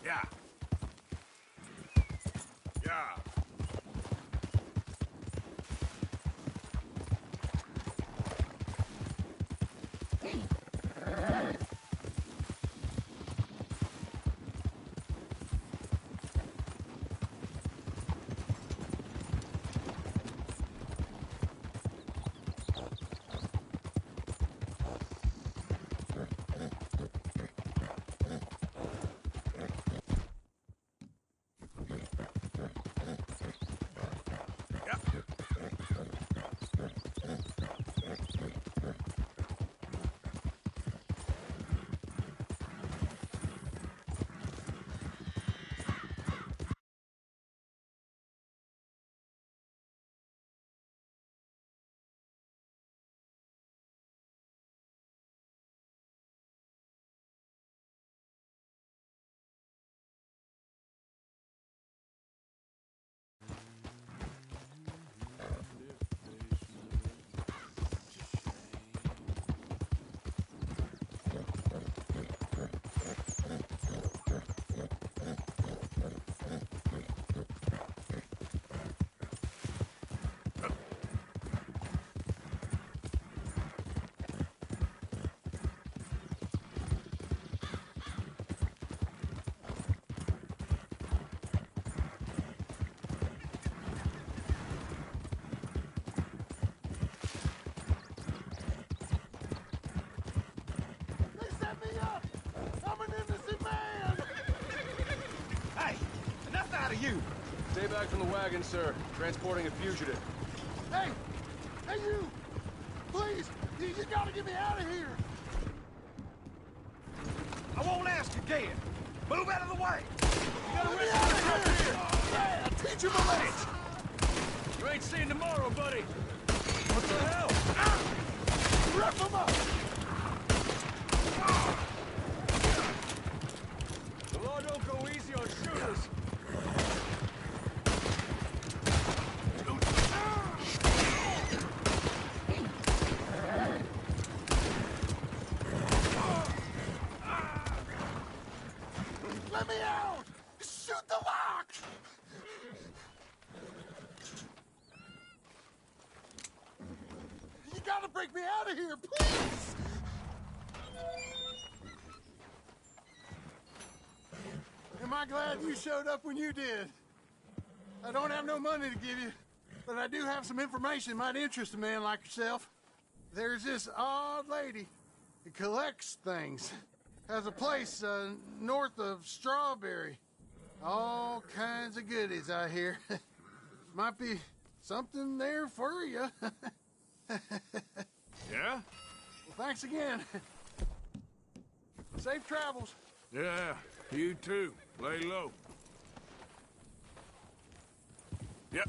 Yeah. Yeah. You! Stay back from the wagon, sir. Transporting a fugitive. Hey! Hey, you! Please! You gotta get me out of here! I won't ask again. Move out of the way. You gotta get me out of here! Yeah, teach him a lesson! You ain't seeing tomorrow, buddy. What the hell? Rip him up! The law don't go easy on shooters. Let me out! Shoot the lock! You gotta break me out of here, please! Am I glad you showed up when you did? I don't have no money to give you, but I do have some information that might interest a man like yourself. There's this odd lady that collects things. Has a place north of Strawberry. All kinds of goodies, I hear. Might be something there for you. Yeah? Well, thanks again. Safe travels. Yeah, you too. Lay low. Yep.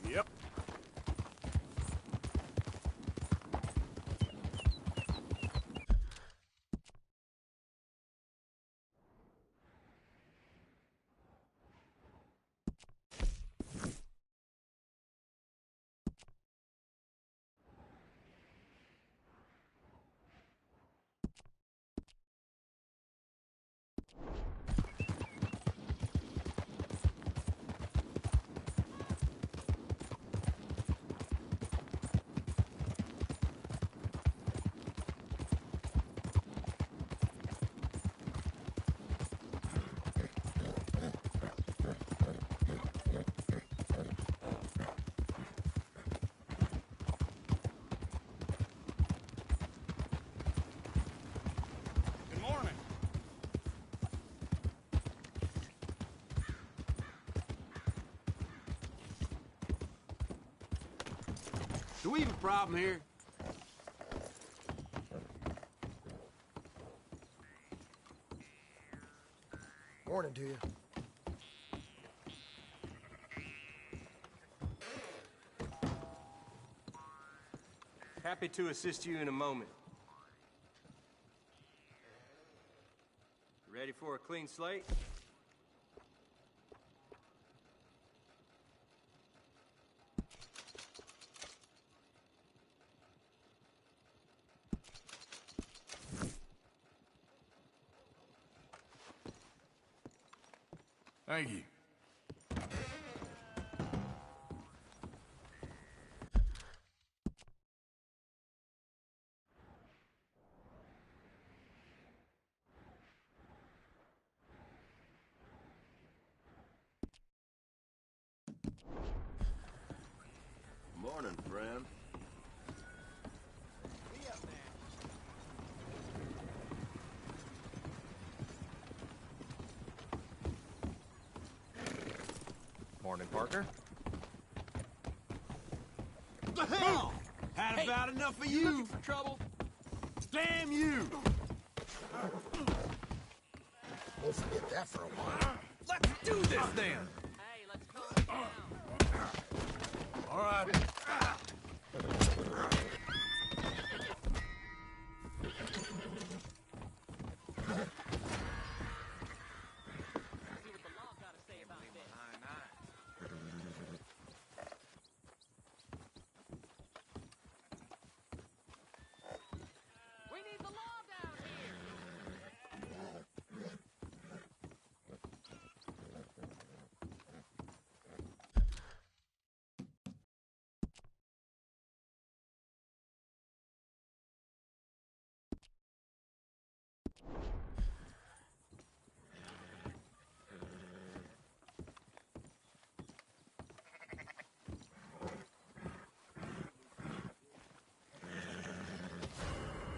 Yep. Good morning. Do we have a problem here? Morning to you. Happy to assist you in a moment. Ready for a clean slate? Thank you. Morning, friend. Morning, partner. What the hell? Had about enough of you. Looking for trouble? Damn you! We'll forget that for a while. Let's do this then. Hey, let's calm down. All right. See what the law got to say about this. We need the law down here.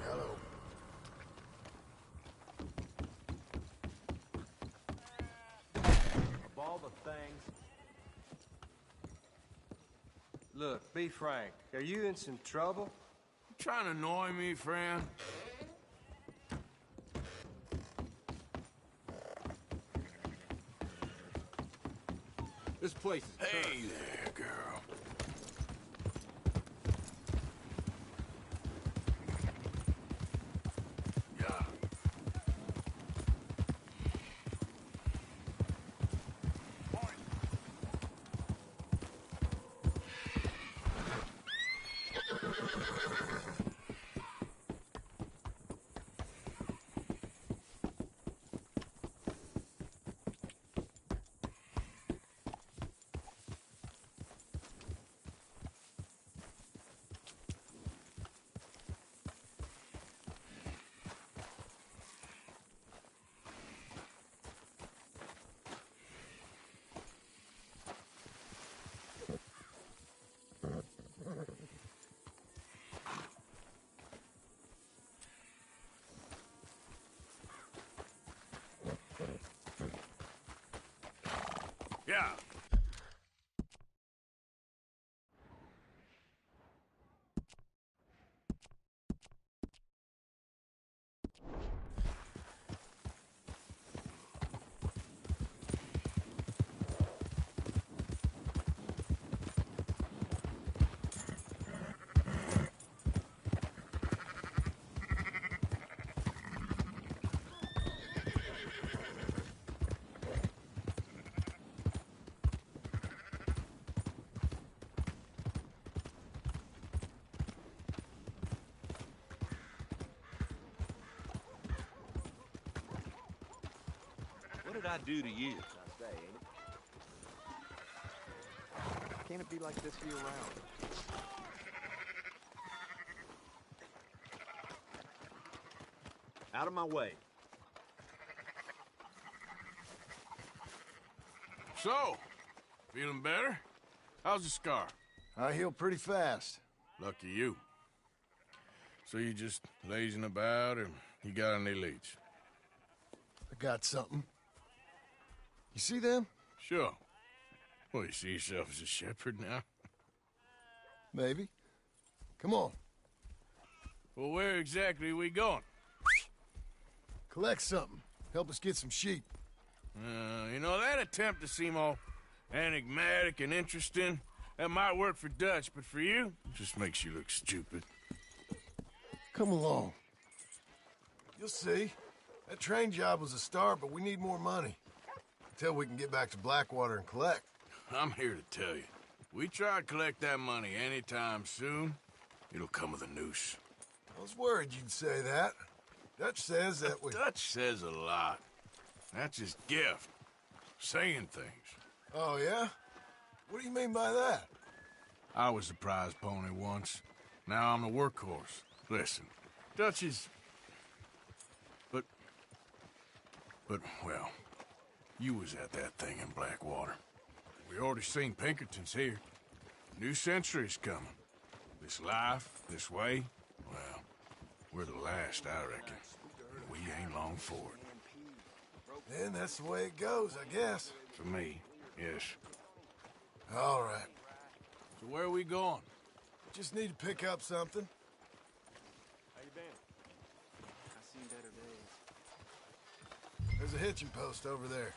Hello. Of all the things. Look, be frank. Are you in some trouble? You trying to annoy me, friend? This place is Hey cursed. there, girl. Yeah. Yeah. What did I do to you? Can't it be like this year round? Out of my way. So, feeling better? How's the scar? I heal pretty fast. Lucky you. So you just lazing about, or you got any leads? I got something. You see them? Sure. Well, you see yourself as a shepherd now? Maybe. Come on. Well, where exactly are we going? Collect something. Help us get some sheep. You know, that attempt to seem all enigmatic and interesting, that might work for Dutch, but for you, it just makes you look stupid. Come along. You'll see. That train job was a start, but we need more money. Until we can get back to Blackwater and collect. I'm here to tell you. We try to collect that money anytime soon, it'll come with a noose. I was worried you'd say that. Dutch says that we... Dutch says a lot. That's his gift. Saying things. Oh, yeah? What do you mean by that? I was the prize pony once. Now I'm the workhorse. Listen, Dutch is... But, well, you was at that thing in Blackwater. We already seen Pinkertons here. New century's coming. This life, this way, well, we're the last, I reckon. We ain't long for it. Then that's the way it goes, I guess. For me, yes. All right. So where are we going? Just need to pick up something. How you been? I seen better days. There's a hitching post over there.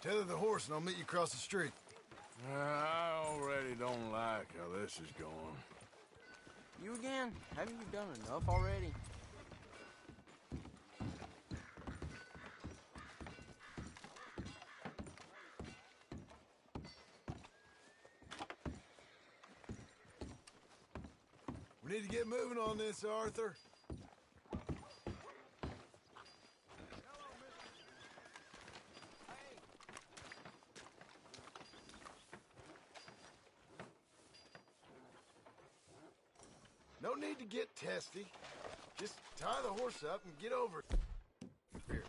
Tether the horse and I'll meet you across the street. I already don't like how this is going. You again? Haven't you done enough already? We need to get moving on this, Arthur. No need to get testy. Just tie the horse up and get over here.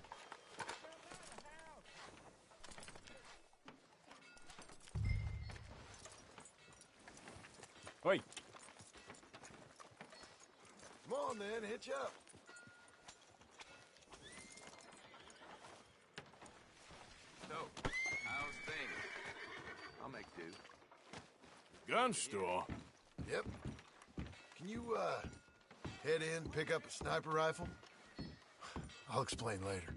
Wait. Come on, then, hitch up. So, how's things? I'll make do. Gun store? Yep. Can you, head in, pick up a sniper rifle? I'll explain later.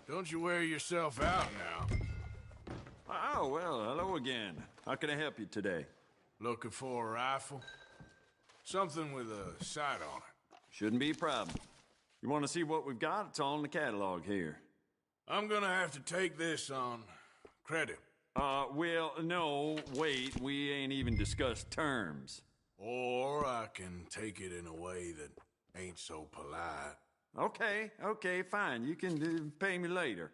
Don't you wear yourself out now. Oh, well, hello again. How can I help you today? Looking for a rifle? Something with a sight on it. Shouldn't be a problem. You want to see what we've got? It's all in the catalog here. I'm gonna have to take this on credit. Well, no, wait. We ain't even discussed terms. Or I can take it in a way that ain't so polite. Okay, fine. You can pay me later.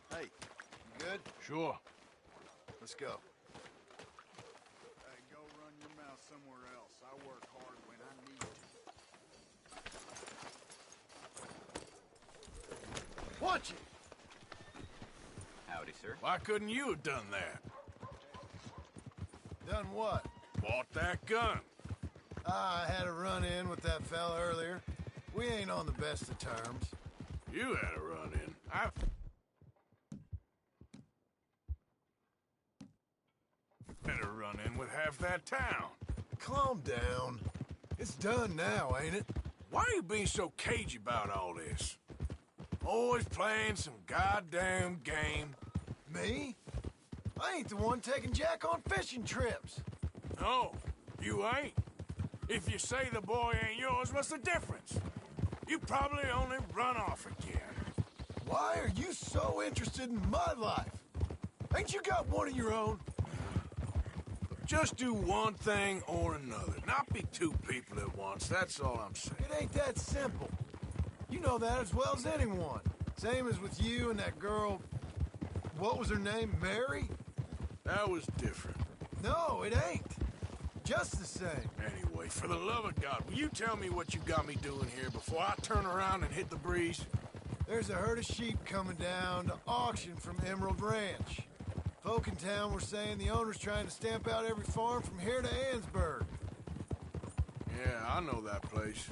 Hey, you good? Sure. Let's go. Hey, go run your mouth somewhere else. I work hard when I need to. Watch it! Howdy, sir. Why couldn't you have done that? Done what? Bought that gun. I had a run-in with that fella earlier. We ain't on the best of terms. You had a run-in. I had a run-in with half that town. Calm down. It's done now, ain't it? Why are you being so cagey about all this? Always playing some goddamn game. Me? I ain't the one taking Jack on fishing trips. No, you ain't. If you say the boy ain't yours, what's the difference? You probably only run off again. Why are you so interested in my life? Ain't you got one of your own? Just do one thing or another. Not be two people at once, that's all I'm saying. It ain't that simple. You know that as well as anyone. Same as with you and that girl... What was her name? Mary? That was different. No, it ain't. Just the same. Anyway, for the love of God, will you tell me what you got me doing here before I turn around and hit the breeze? There's a herd of sheep coming down to auction from Emerald Ranch. Folk in town were saying the owner's trying to stamp out every farm from here to Ansburg. Yeah, I know that place.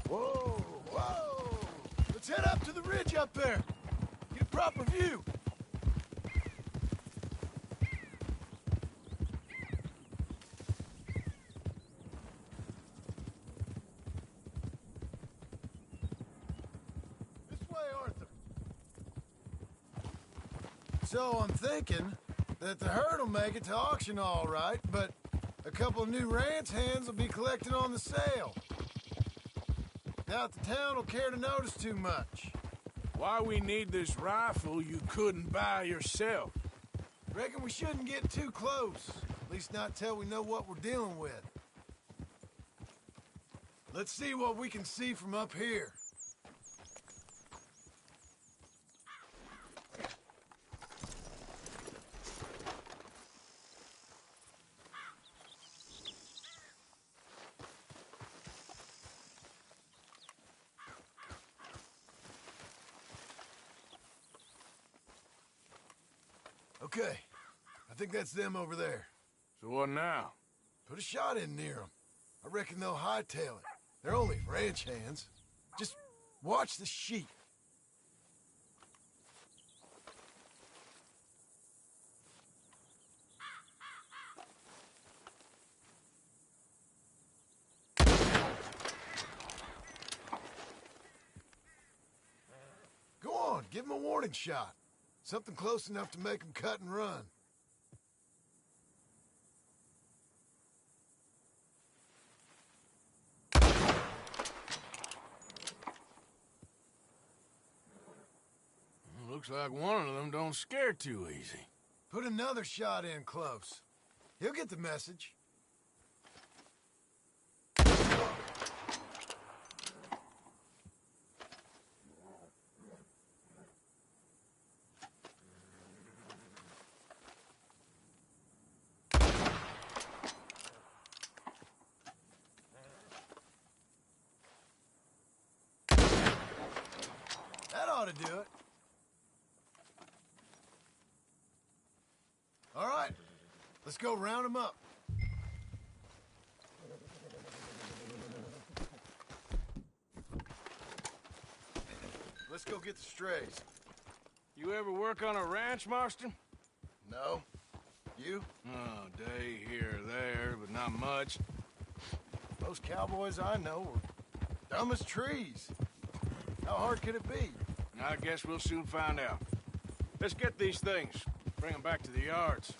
Whoa, whoa! Let's head up to the ridge up there. Get a proper view. This way, Arthur. So I'm thinking that the herd will make it to auction all right, but a couple of new ranch hands will be collecting on the sale. Doubt the town will care to notice too much. Why we need this rifle you couldn't buy yourself? Reckon we shouldn't get too close. At least not till we know what we're dealing with. Let's see what we can see from up here. Okay, I think that's them over there. So what now? Put a shot in near them. I reckon they'll hightail it. They're only ranch hands. Just watch the sheep. Go on, give them a warning shot. Something close enough to make them cut and run. Looks like one of them don't scare too easy. Put another shot in close. He'll get the message. That ought to do it. All right, let's go round them up. Let's go get the strays. You ever work on a ranch, Marston? No? You? Oh, day here or there, but not much. Most cowboys I know are dumb as trees. How hard could it be? I guess we'll soon find out. Let's get these things. Bring them back to the yards.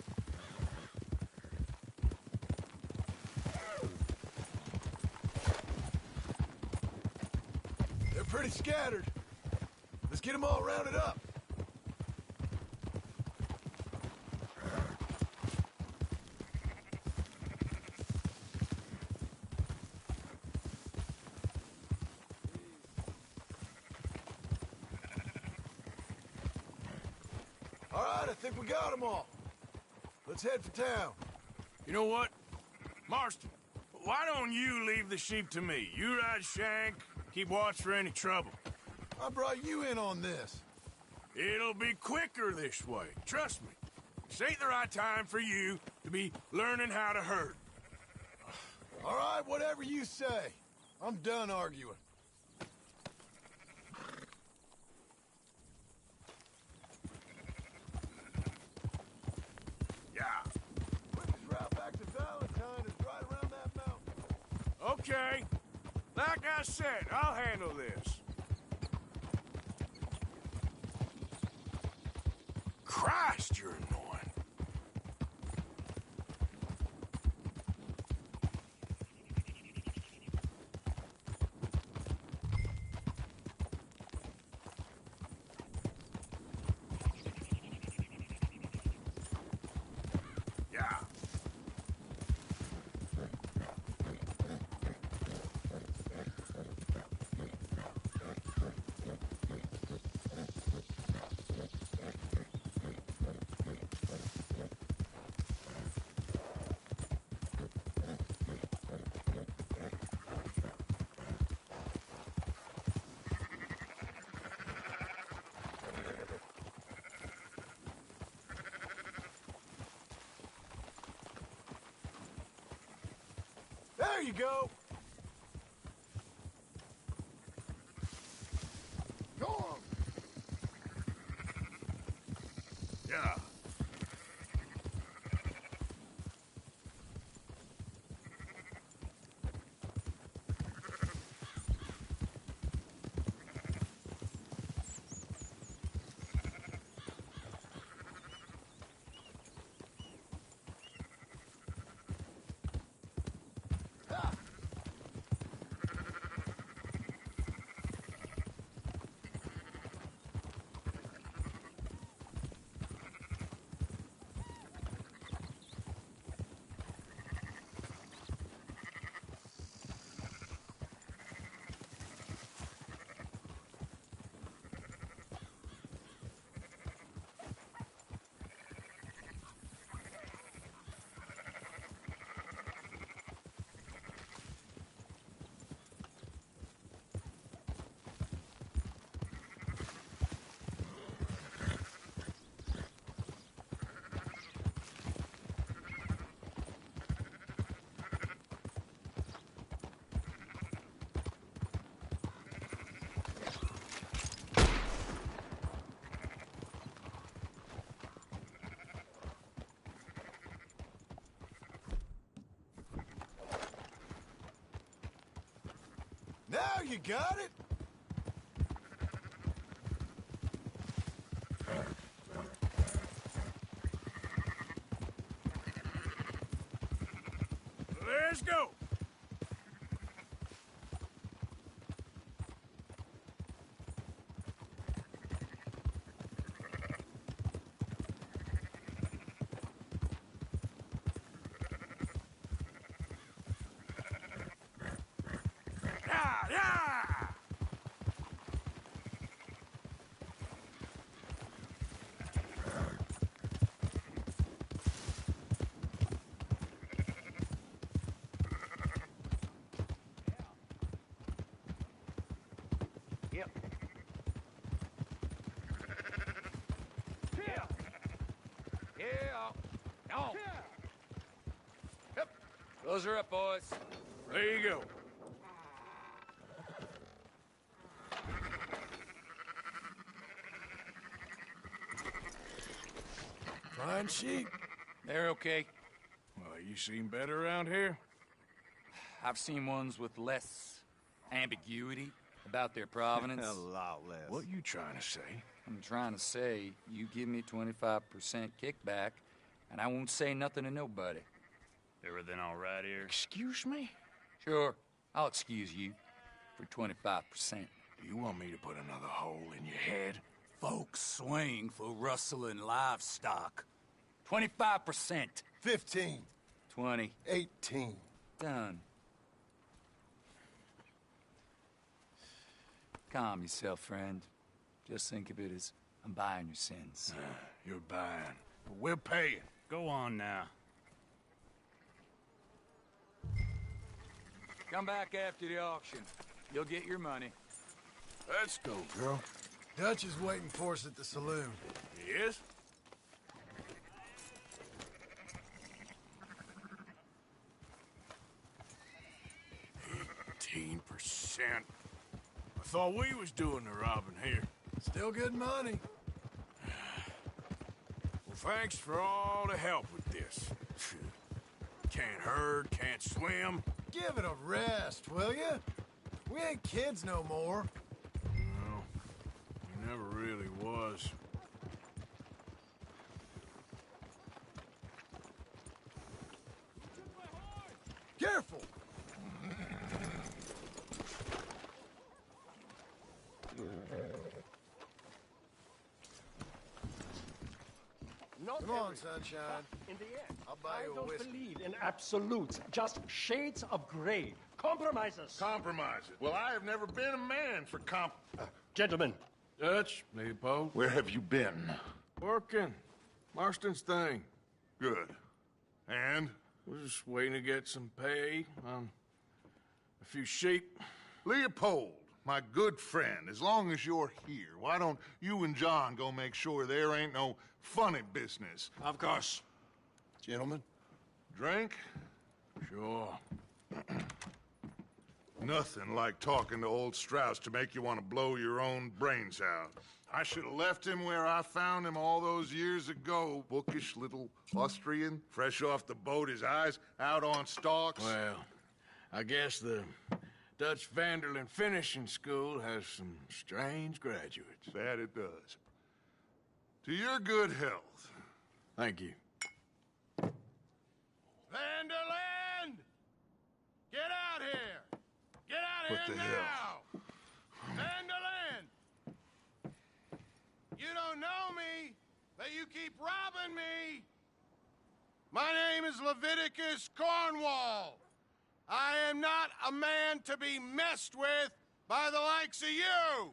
They're pretty scattered. Let's get them all rounded up. All right, I think we got them all. Let's head for town. You know what? Marston, why don't you leave the sheep to me? You ride Shank, keep watch for any trouble. I brought you in on this. It'll be quicker this way. Trust me. This ain't the right time for you to be learning how to herd. All right, whatever you say. I'm done arguing. Yeah. Quickest route back to Valentine is right around that mountain. Okay. Like I said, I'll handle this. Christ, you're annoying. Yeah. There you go. Go on. Yeah. Now you got it. Let's go. Close her up, boys. There you go. Fine sheep. They're okay. Well, you seem better around here. I've seen ones with less ambiguity about their provenance. A lot less. What you trying to say? I'm trying to say, you give me 25% kickback, and I won't say nothing to nobody. Everything all right here? Excuse me? Sure, I'll excuse you for 25%. Do you want me to put another hole in your head? Folks swing for rustling livestock. 25%. 15. 20. 18. Done. Calm yourself, friend. Just think of it as I'm buying your sins. You're buying, but we're paying. Go on now. Come back after the auction. You'll get your money. Let's go, girl. Dutch is waiting for us at the saloon. He is? %. I thought we was doing the robbing here. Still good money. Well, thanks for all the help with this. Can't herd, can't swim. Give it a rest, will you? We ain't kids no more. No, he never really was. Careful! Not Come on, everything, sunshine. but in the end, I'll buy you a I don't whiskey. believe in absolutes, just shades of gray. Compromises. Compromises. Well, I have never been a man for Gentlemen, Dutch, Leopold. Where have you been? Working. Marston's thing. Good. And? We're just waiting to get some pay on a few sheep. Leopold, my good friend, as long as you're here, why don't you and John go make sure there ain't no funny business? Of course. Gentlemen. Drink? Sure. Nothing like talking to old Strauss to make you want to blow your own brains out. I should have left him where I found him all those years ago. Bookish little Austrian, fresh off the boat, his eyes out on stalks. Well, I guess the Dutch Vanderlyn Finishing School has some strange graduates. That it does. To your good health. Thank you. Vanderlyn! Get out here! Get out What here the now! hell? Vanderlyn! You don't know me, but you keep robbing me! My name is Leviticus Cornwall. I am not a man to be messed with by the likes of you!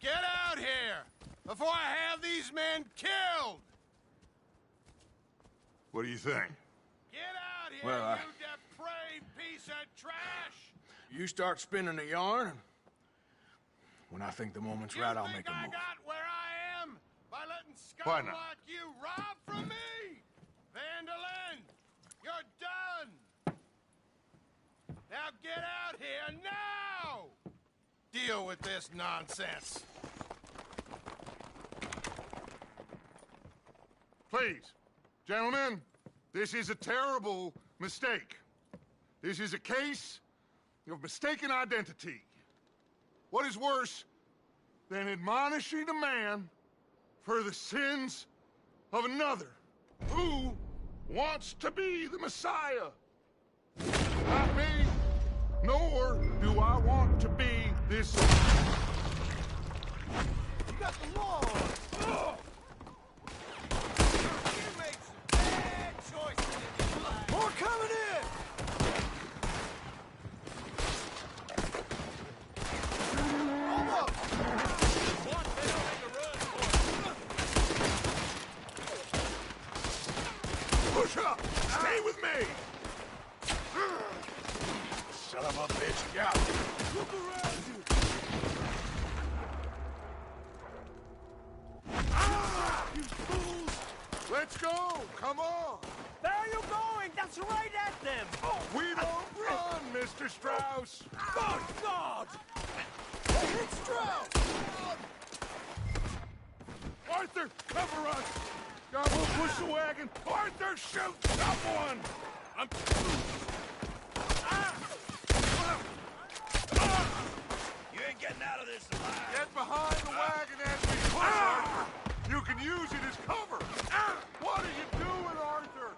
Get out here before I have these men killed! What do you think? Get out here, Well, you depraved piece of trash! You start spinning the yarn, and when I think the moment's right, I'll make a I move. got where I am by letting Why scum not? like you rob from me? Vanderlyn, you're done! Now get out here now! Deal with this nonsense. Please, gentlemen, this is a terrible mistake. This is a case of mistaken identity. What is worse than admonishing a man for the sins of another who wants to be the Messiah? Not me, nor do I want to be this. You got the law! Ugh. You make some bad choices in your life. More coming in! Hold up! Once they don't make a run for it. Push up! Stay with me! Son of a bitch, yeah. Look around you! You fools! Let's go! Come on! Where are you going? That's right at them! Oh, We don't run, Mr. Strauss! Oh, God! Hey, it's Strauss! Arthur, cover us! God, we'll push the wagon! Arthur, shoot someone! I'm... You ain't getting out of this alive. Get behind the wagon as we push, Arthur! You can use it as cover! What are you doing, Arthur?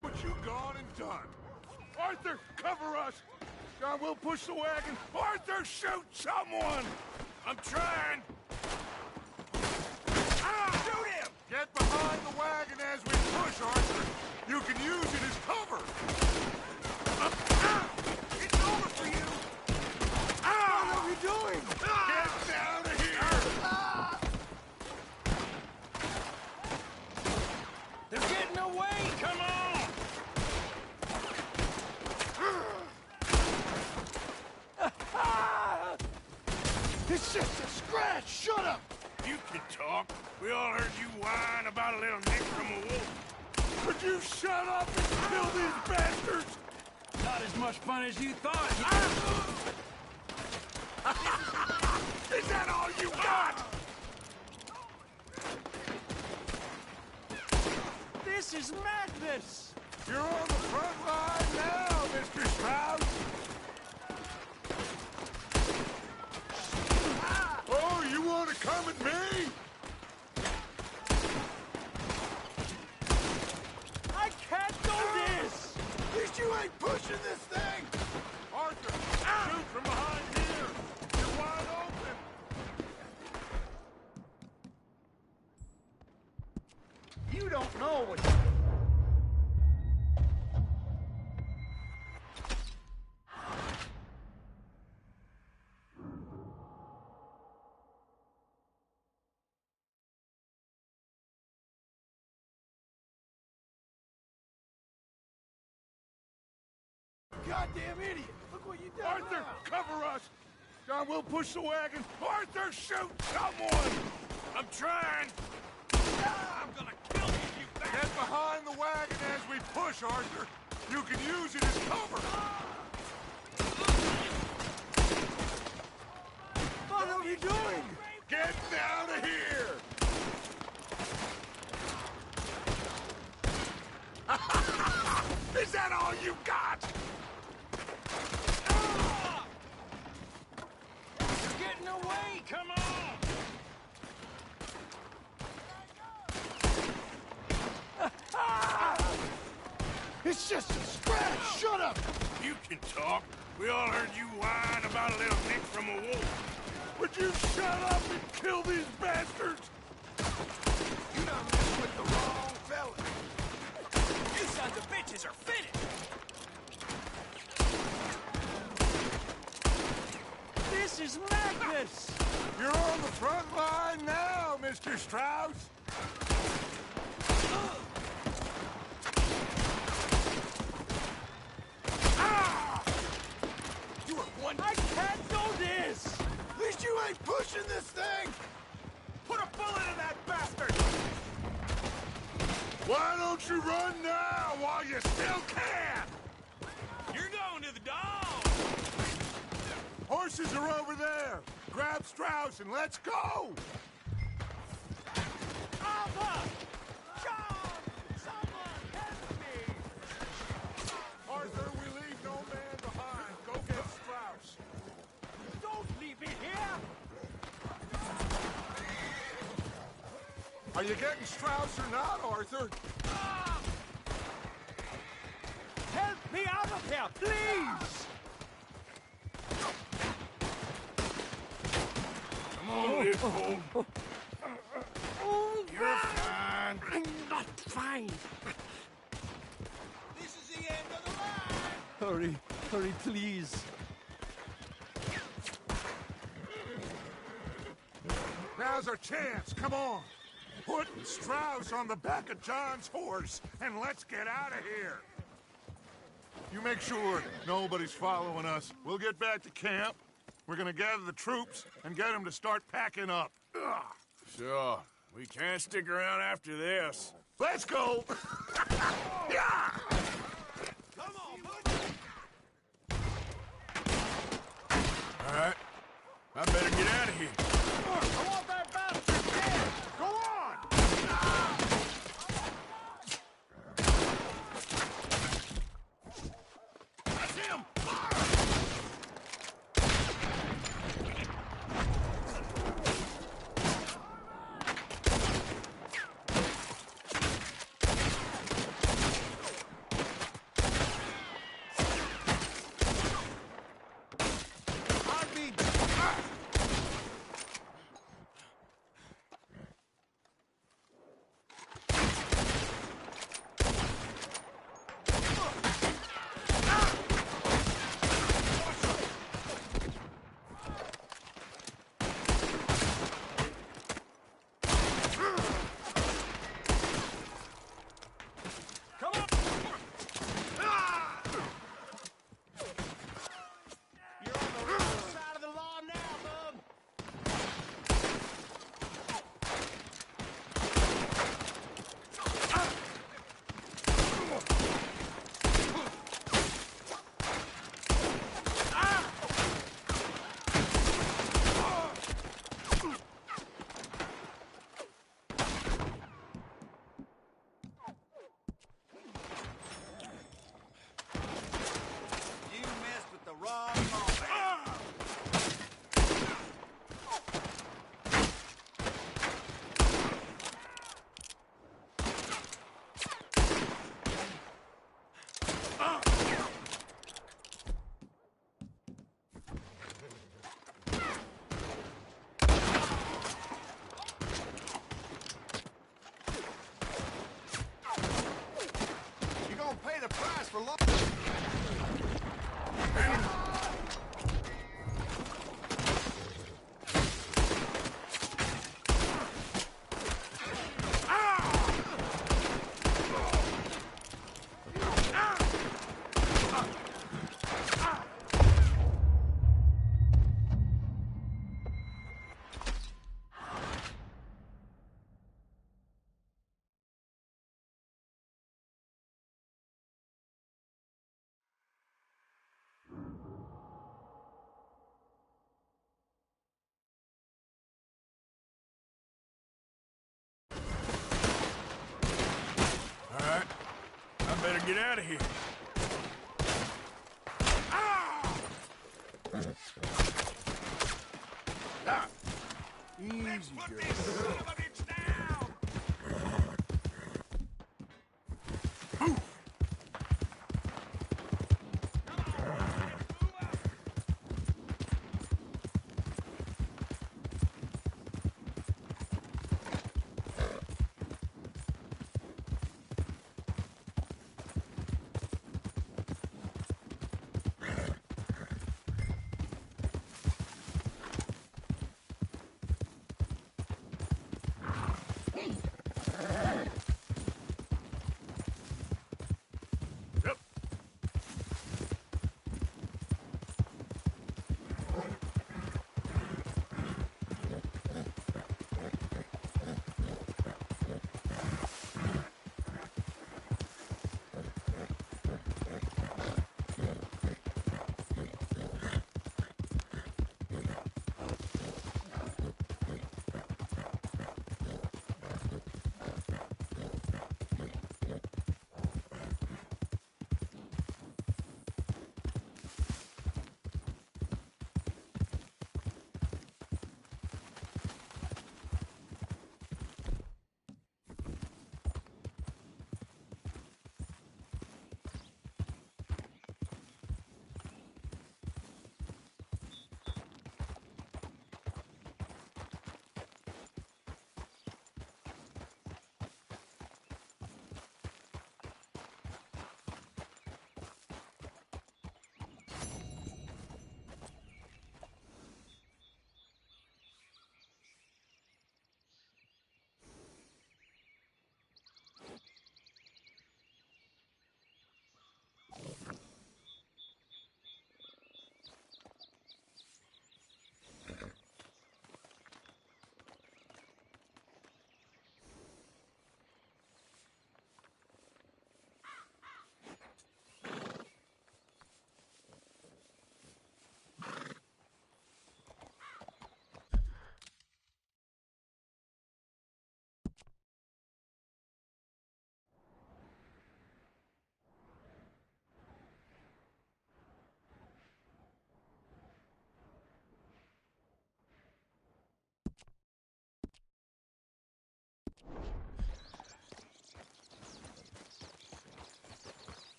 What you gone and done? Arthur, cover us! God, we'll push the wagon! Arthur, shoot someone! I'm trying! Shoot him! Get behind the wagon as we push, Arthur! You can use it as cover! It's over for you! What are you doing? Get down of here! They're getting away! Come on! It's just a scratch! Shut up! You can talk. We all heard you whine about a little nick from a wolf. Could you shut up and kill these bastards? Not as much fun as you thought. Is that all you got? this is madness! You're on the front line now, Mr. Strauss. Oh, you want to come at me? I can't do this! At least you ain't pushing this thing! Arthur, shoot from behind here. You're wide open. You don't know what goddamn idiot! Look what you done Arthur, now. cover us! John, we'll push the wagon. Arthur, shoot someone! I'm trying. I'm gonna kill you, you bastard! Get behind the wagon as we push, Arthur. You can use it as cover. What are you doing? Get down of here! Is that all you got? You're getting away! Come on! It's just a scratch! Shut up! You can talk. We all heard you whine about a little nick from a wolf. Would you shut up and kill these bastards? You done messed with the wrong fella. You sons of bitches are finished! This is madness! You're on the front line now, Mr. Strauss. You are one... I can't do this! At least you ain't pushing this thing! Put a bullet in that bastard! Why don't you run now while you still can? You're going to the dog! Horses are over there. Grab Strauss and let's go! Arthur! John! Someone help me! Arthur, we leave no man behind. Go get Strauss. Don't leave me here! Are you getting Strauss or not, Arthur? Help me out of here, please! Come on, Leopold. You're fine. I'm not fine. This is the end of the line! Hurry, hurry, please. Now's our chance. Come on. Put Strauss on the back of John's horse and let's get out of here. You make sure nobody's following us. We'll get back to camp. We're gonna gather the troops and get them to start packing up. Ugh. Sure. We can't stick around after this. Let's go! Yeah! Come on, bud! All right. I better get out of here. I want that bastard dead! Go on! That's him! get out of here. Easy, Put girl. this son of a bitch down!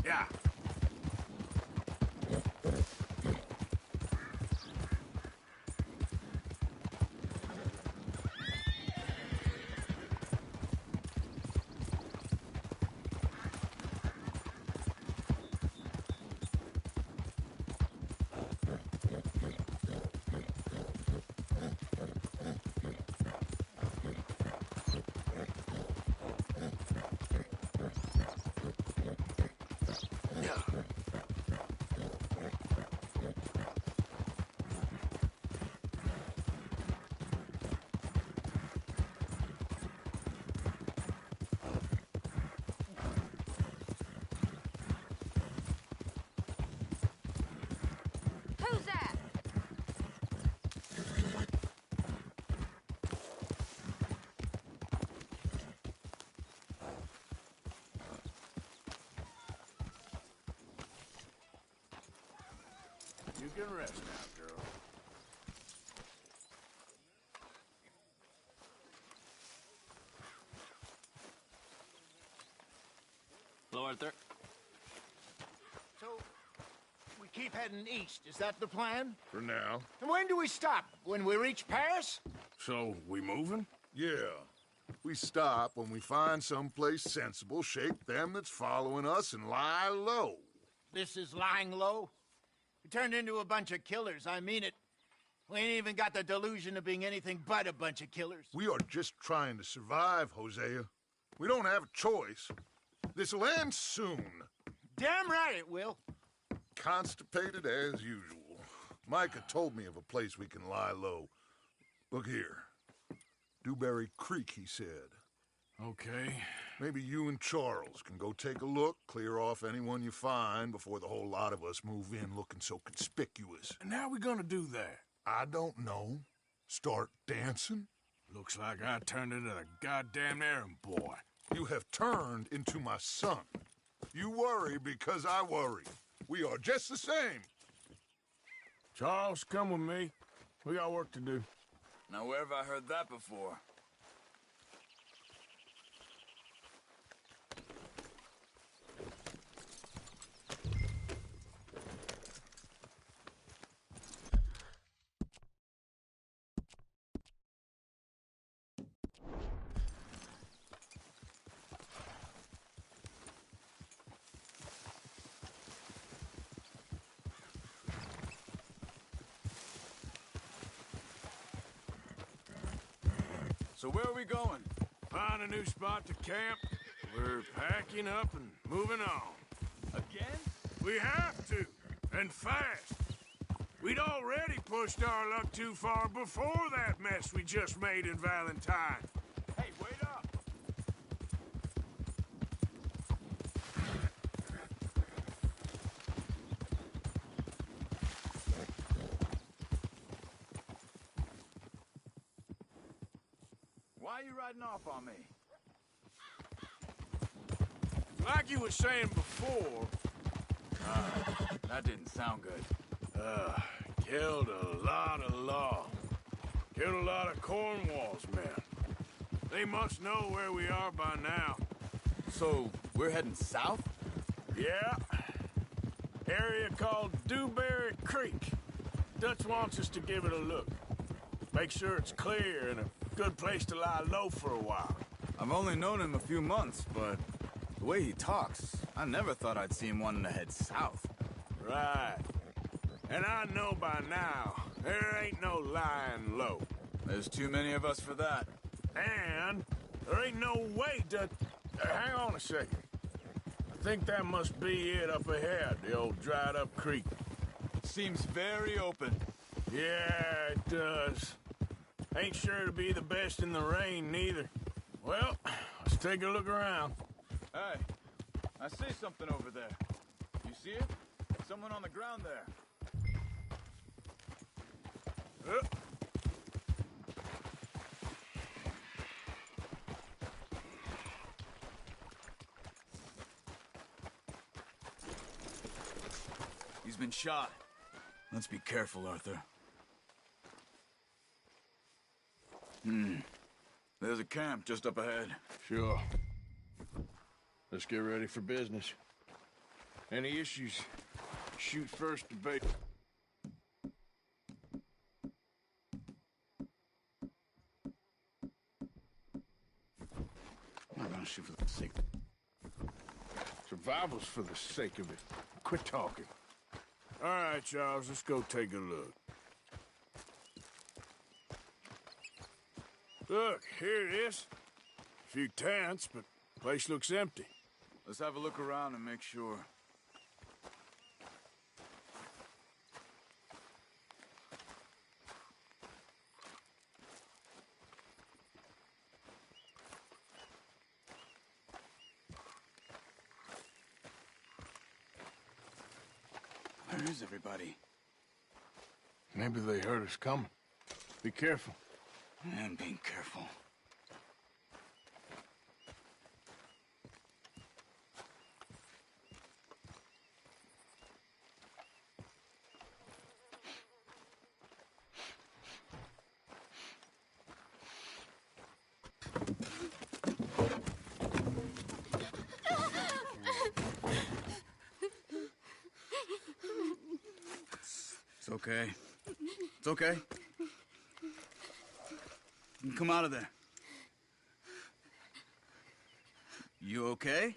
Yeah. Who's that? You can rest now, girl. Hello, Arthur. So, we keep heading east. Is that the plan? For now. And when do we stop? When we reach Paris? So, we moving? Yeah. We stop when we find someplace sensible, shake them that's following us, and lie low. This is lying low? We turned into a bunch of killers. I mean it. We ain't even got the delusion of being anything but a bunch of killers. We are just trying to survive, Hosea. We don't have a choice. This'll end soon. Damn right it will. Constipated as usual. Micah told me of a place we can lie low. Look here. Dewberry Creek, he said. Okay. Maybe you and Charles can go take a look, clear off anyone you find before the whole lot of us move in looking so conspicuous. And how are we gonna do that? I don't know. Start dancing? Looks like I turned into the goddamn errand boy. You have turned into my son. You worry because I worry. We are just the same. Charles, come with me. We got work to do. Now, where have I heard that before? So where are we going? Find a new spot to camp. We're packing up and moving on. Again? We have to, and fast. We'd already pushed our luck too far before that mess we just made in Valentine. Hey, wait up! Why are you riding off on me? Like you were saying before, That didn't sound good. killed a lot of law. Killed a lot of Cornwall's men. They must know where we are by now. So, we're heading south? Yeah. Area called Dewberry Creek. Dutch wants us to give it a look. Make sure it's clear and a good place to lie low for a while. I've only known him a few months, but the way he talks, I never thought I'd see him wanting to head south. Right. And I know by now, there ain't no lying low. There's too many of us for that. And there ain't no way to... hang on a second. I think that must be it up ahead, the old dried-up creek. Seems very open. Yeah, it does. Ain't sure to be the best in the rain, neither. Well, let's take a look around. Hey, I see something over there. You see it? Someone on the ground there. He's been shot. Let's be careful, Arthur. There's a camp just up ahead. Sure. Let's get ready for business. Any issues? Shoot first, debate. I'm not gonna shoot for the sake. Survival's for the sake of it. Quit talking. All right, Charles, let's go take a look. Look, here it is. A few tents, but the place looks empty. Let's have a look around and make sure. Where is everybody? Maybe they heard us coming. Be careful. I'm being careful. It's okay. It's okay. You can come out of there. You okay?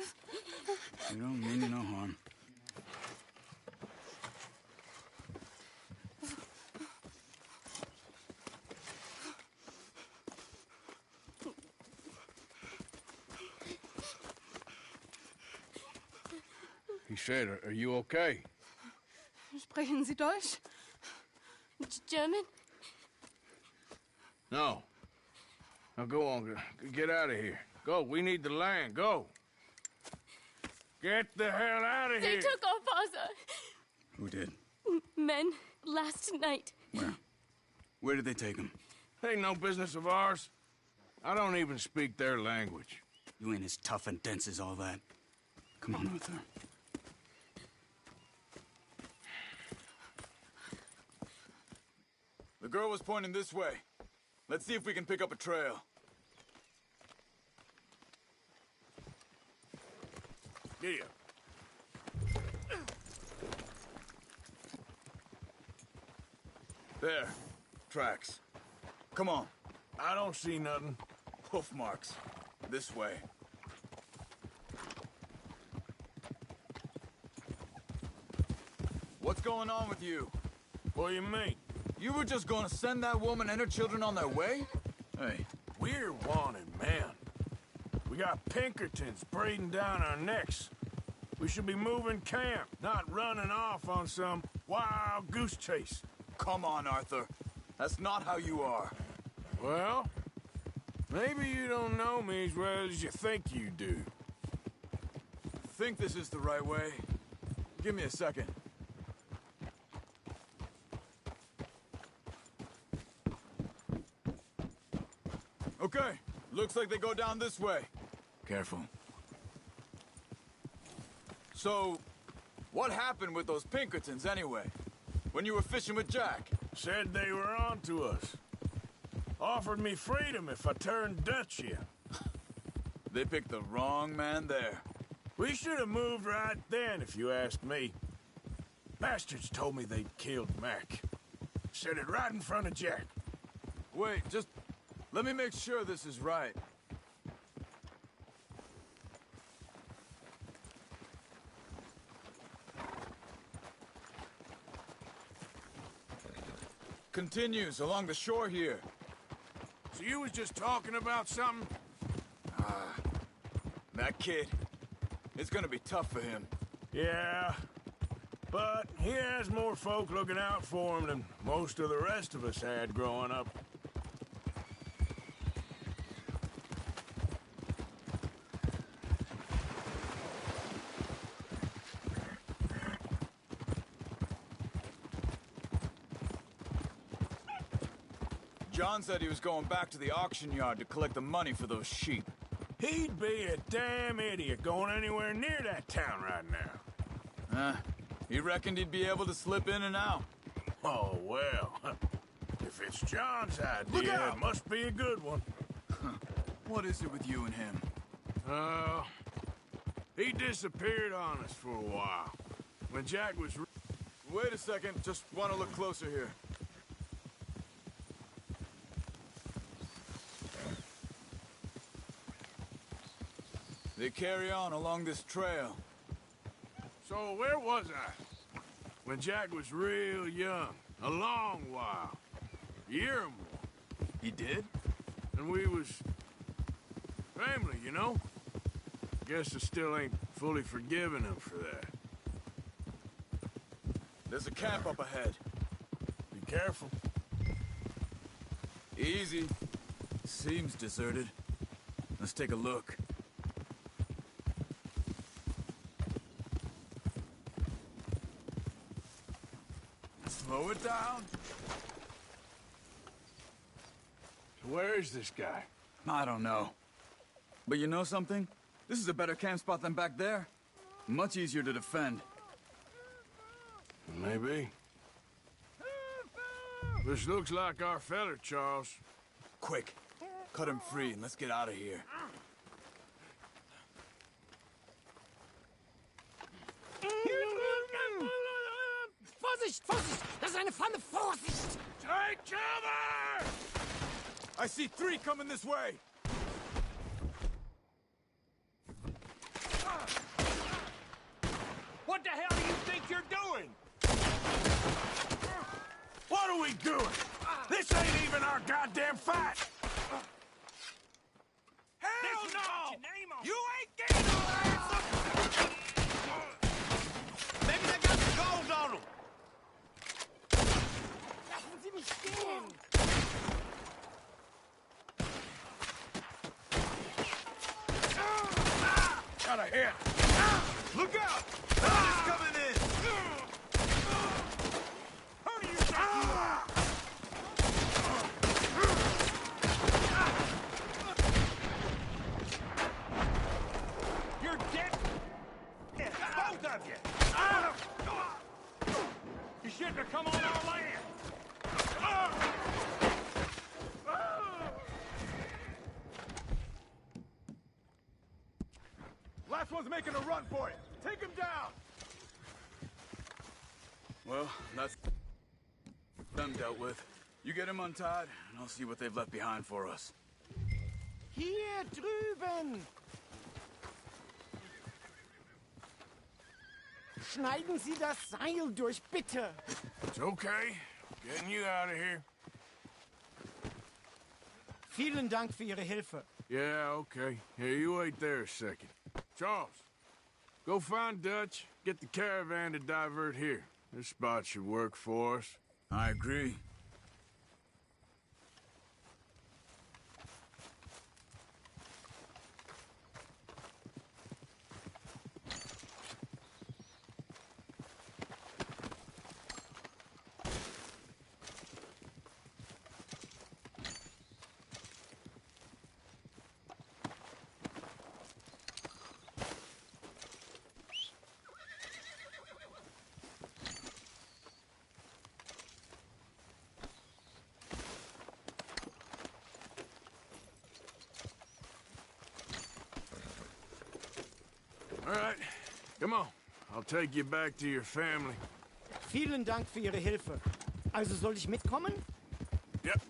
You don't mean you no harm. He said, are you okay? Sprechen Sie Deutsch? German? No. Now go on, get out of here. Go, we need the land, go. Get the hell out of They here. took our father. Who did? Men, last night. Where? Where did they take him? Ain't no business of ours. I don't even speak their language. You ain't as tough and dense as all that. Come on, Arthur. The girl was pointing this way. Let's see if we can pick up a trail. Here. There. Tracks. Come on. I don't see nothing. Hoof marks. This way. What's going on with you? What do you mean? You were just gonna send that woman and her children on their way? Hey. We're wanted, man. We got Pinkertons breathing down our necks. We should be moving camp, not running off on some wild goose chase. Come on, Arthur. That's not how you are. Well, maybe you don't know me as well as you think you do. Think this is the right way? Give me a second. Okay, looks like they go down this way. Careful. So, what happened with those Pinkertons anyway? When you were fishing with Jack? Said they were on to us. Offered me freedom if I turned Dutch here. They picked the wrong man there. We should have moved right then, if you ask me. Bastards told me they'd killed Mac. Said it right in front of Jack. Wait, just let me make sure this is right. Continues along the shore here. So you was just talking about something? That kid. It's gonna be tough for him. Yeah, but he has more folk looking out for him than most of the rest of us had growing up. John said he was going back to the auction yard to collect the money for those sheep. He'd be a damn idiot going anywhere near that town right now. He reckoned he'd be able to slip in and out. Oh, well. If it's John's idea, it must be a good one. What is it with you and him? He disappeared on us for a while. When Jack was... Wait a second, just want to look closer here. They carry on along this trail. So where was I? When Jack was real young. A long while. A year or more. He did? And we was... family, you know? Guess I still ain't fully forgiven him for that. There's a camp up ahead. Be careful. Easy. Seems deserted. Let's take a look. Slow it down. So where is this guy? I don't know. But you know something? This is a better camp spot than back there. Much easier to defend. Maybe. This looks like our feller, Charles. Quick. Cut him free and let's get out of here. Vorsicht, Vorsicht! Das ist eine Pfanne, Vorsicht! Take cover! I see 3 coming this way! What the hell do you think you're doing? What are we doing? This ain't even our goddamn fight! Hell no! You ain't getting no answer! Maybe they got the gold on them! Lassen Sie mich stehen! Got a hit! Look out! Somebody's coming in! Who do you think you are? shit to come on our land! Last one's making a run for it. Take him down! Well, that's them dealt with. You get him untied, and I'll see what they've left behind for us. Hier drüben! Schneiden Sie das Seil durch, bitte! It's okay. Getting you out of here. Vielen Dank für Ihre Hilfe. Yeah, okay. Here, you wait there a second. Charles, go find Dutch. Get the caravan to divert here. This spot should work for us. I agree. All right, come on. I'll take you back to your family. Vielen Dank für Ihre Hilfe. Also soll ich mitkommen? Yep.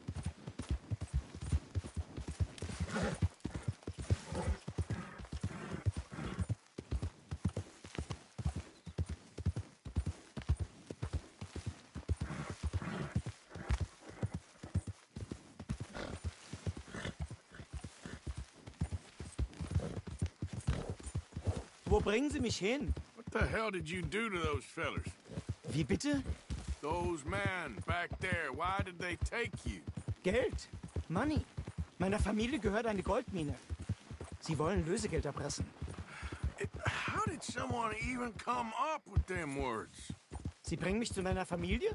Wo bringen Sie mich hin? What the hell did you do to those fellers? Wie bitte? Those men back there, why did they take you? Geld. Money. Meiner Familie gehört eine Goldmine. Sie wollen Lösegeld erpressen. How did someone even come up with them words? Sie bringen mich zu meiner Familie?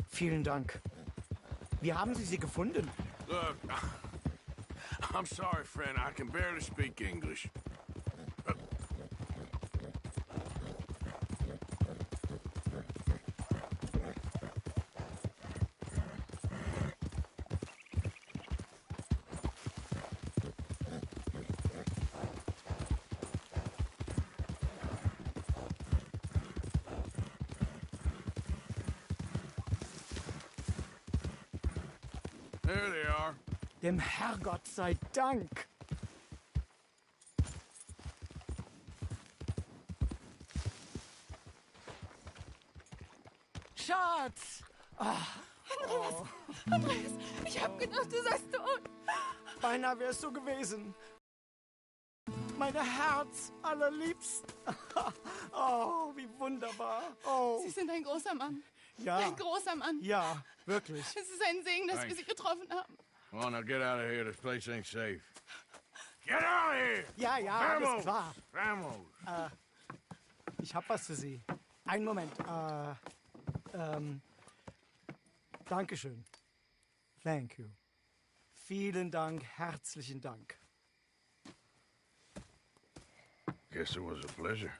Vielen Dank. Wie haben Sie sie gefunden? Look, I'm sorry, friend. I can barely speak English. There they are. Dem Herrgott sei Dank. Schatz! Andreas! Andreas! Ich hab gedacht, du seist tot! Beinahe wär's so gewesen. Meine Herz allerliebst. Oh, wie wunderbar. Oh. Sie sind ein großer Mann. Ja. Ein großer Mann. Ja, wirklich. Es ist ein Segen, dass wir Sie getroffen haben. Come on, now get out of here. This place ain't safe. Get out of here! Ja, ja, Vamos! alles klar. Vamos! Ich hab was für Sie. Einen Moment. Dankeschön. Thank you. Vielen Dank, herzlichen Dank. Guess it was a pleasure.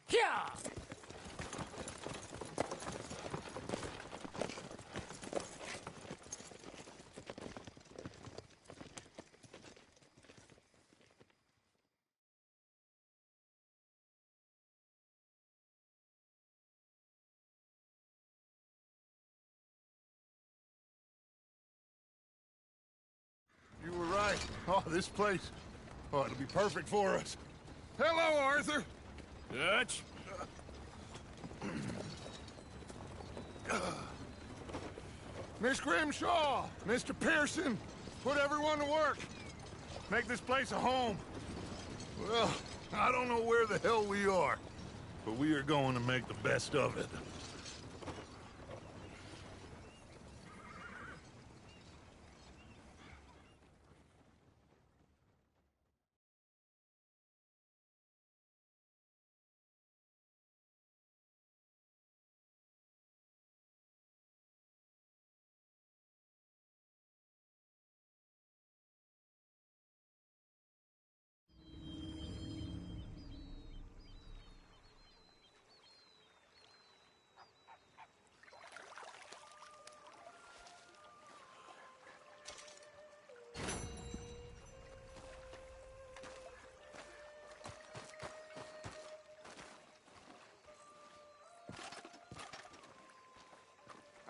Ja! You were right. Oh, this place. Oh, it'll be perfect for us. Hello, Arthur. Dutch? Miss Grimshaw, Mr. Pearson, put everyone to work. Make this place a home. Well, I don't know where the hell we are, but we are going to make the best of it.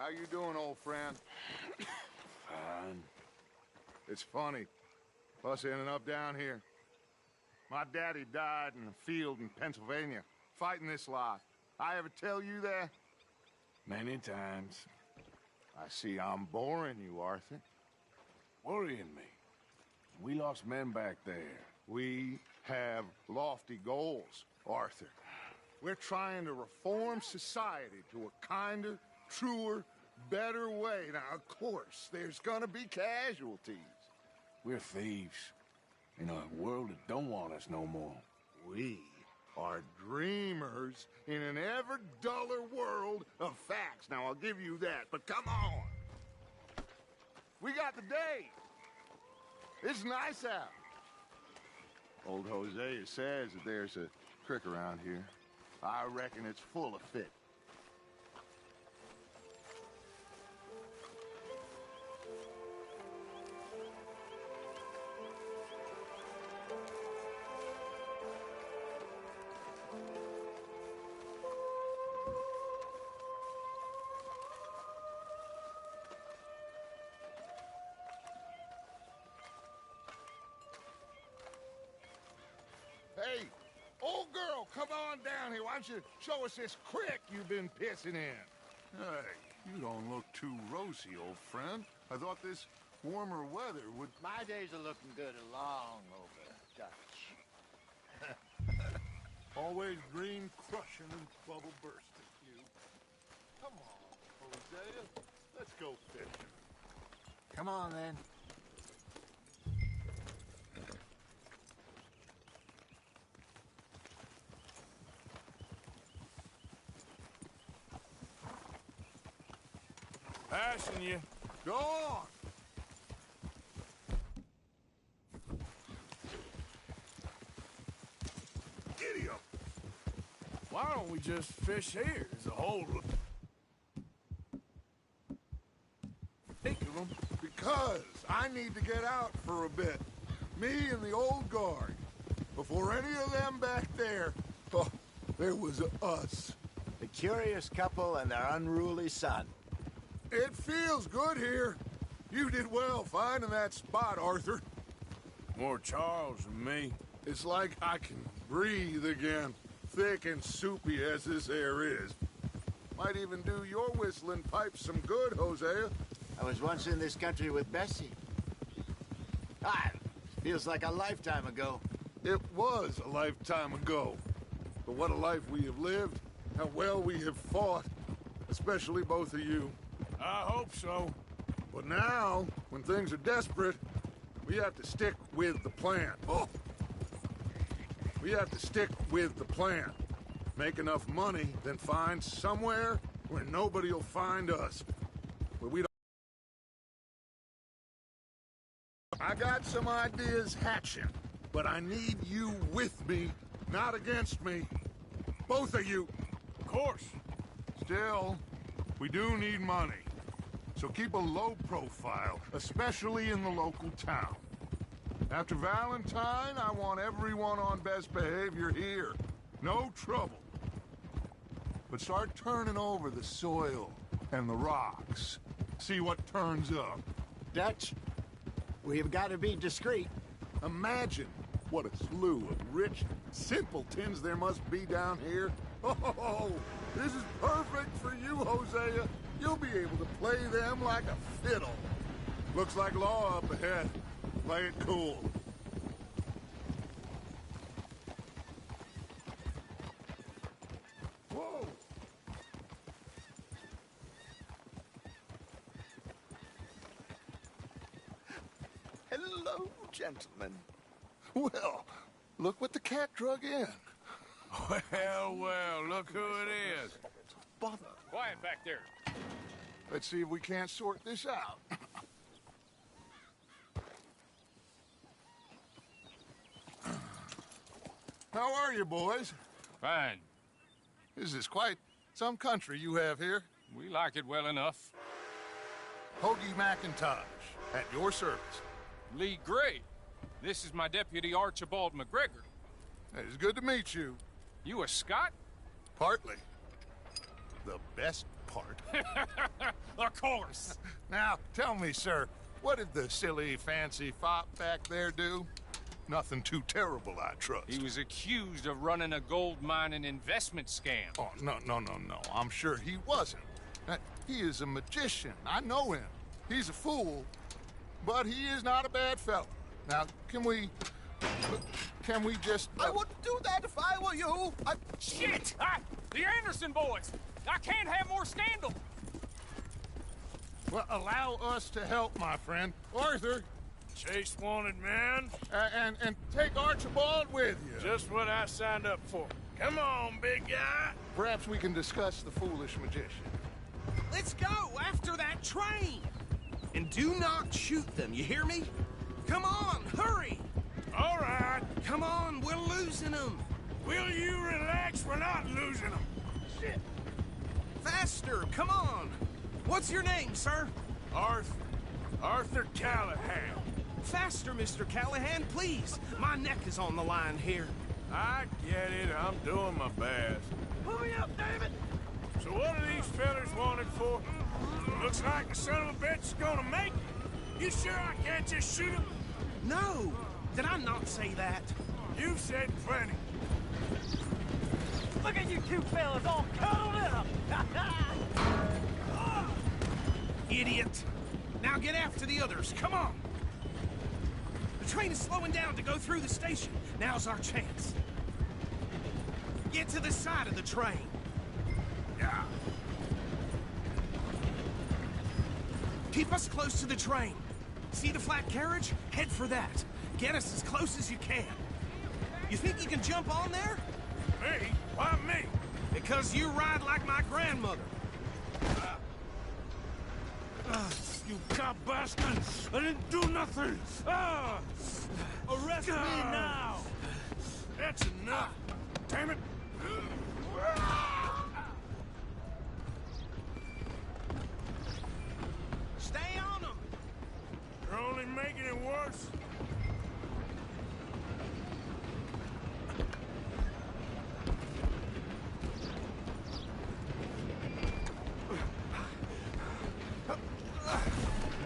How you doing, old friend? Fine. It's funny, us ending up down here. My daddy died in a field in Pennsylvania, fighting this lot. I ever tell you that? Many times. I see I'm boring you, Arthur. Worrying me. We lost men back there. We have lofty goals, Arthur. We're trying to reform society to a kinder, truer, better way. Now, of course, there's gonna be casualties. We're thieves in a world that don't want us no more. We are dreamers in an ever duller world of facts. Now, I'll give you that, but come on. We got the day. It's nice out. Old Hosea says that there's a creek around here. I reckon it's full of fish. Hey, old girl, come on down here. Why don't you show us this creek you've been pissing in? Hey, you don't look too rosy, old friend. I thought this warmer weather would... My days are looking good along over Dutch. Always green crushing and bubble bursting, you. Come on, Hosea. Let's go fishing. Come on, then. Passing you. Go on. Giddy up. Why don't we just fish here? There's a whole... Think of them. Because I need to get out for a bit. Me and the old guard. Before any of them back there, oh, there was us. The curious couple and their unruly son. It feels good here. You did well finding that spot, Arthur. More Charles than me. It's like I can breathe again, thick and soupy as this air is. Might even do your whistling pipes some good, Hosea. I was once in this country with Bessie. Feels like a lifetime ago. It was a lifetime ago. But what a life we have lived, how well we have fought, especially both of you. I hope so. But now, when things are desperate, we have to stick with the plan. Oh! We have to stick with the plan. Make enough money, then find somewhere where nobody will find us. Where we don't... I got some ideas hatching, but I need you with me, not against me. Both of you. Of course. Still, we do need money. So keep a low profile, especially in the local town. After Valentine, I want everyone on best behavior here. No trouble. But start turning over the soil and the rocks. See what turns up. Dutch, we've got to be discreet. Imagine what a slew of rich simpletons there must be down here. Oh, this is perfect for you, Hosea. You'll be able to play them like a fiddle. Looks like law up ahead. Play it cool. Whoa! Hello, gentlemen. Well, look what the cat drug in. Well, look who it is. Bother. Quiet back there. Let's see if we can't sort this out. How are you, boys? Fine. This is quite some country you have here. We like it well enough. Hoagie McIntosh, at your service. Lee Gray. This is my deputy, Archibald McGregor. It's good to meet you. You a Scot? Partly. the best part. Of course. Now, tell me, sir, what did the silly, fancy fop back there do? Nothing too terrible, I trust. He was accused of running a gold mining investment scam. Oh, no. I'm sure he wasn't. He is a magician. I know him. He's a fool, but he is not a bad fellow. Now, can we just... I wouldn't do that if I were you. Shit! The Anderson boys! I can't have more scandal! Well, allow us to help, my friend. Arthur! Chase wanted man. And take Archibald with you. Just what I signed up for. Come on, big guy. Perhaps we can discuss the foolish magician. Let's go after that train. And do not shoot them, you hear me? Come on, hurry. All right. Come on, we're losing them. Will you relax? We're not losing them. Shit. Faster, come on. What's your name, sir? Arthur Callahan. Faster, Mr. Callahan, please. My neck is on the line here. I get it. I'm doing my best. Pull me up, David. So what are these fellas wanted for? Looks like the son of a bitch is gonna make it. You sure I can't just shoot him? No. Did I not say that? You said plenty. Look at you two fellas all cuddled up. Idiot. Now get after the others. Come on. The train is slowing down to go through the station. Now's our chance. Get to the side of the train. Yeah. Keep us close to the train. See the flat carriage? Head for that. Get us as close as you can. You think you can jump on there? Me? Why me? Because you ride like my grandmother. You cop bastard! I didn't do nothing! Arrest me now! That's enough! Damn it! Stay on them! You're only making it worse.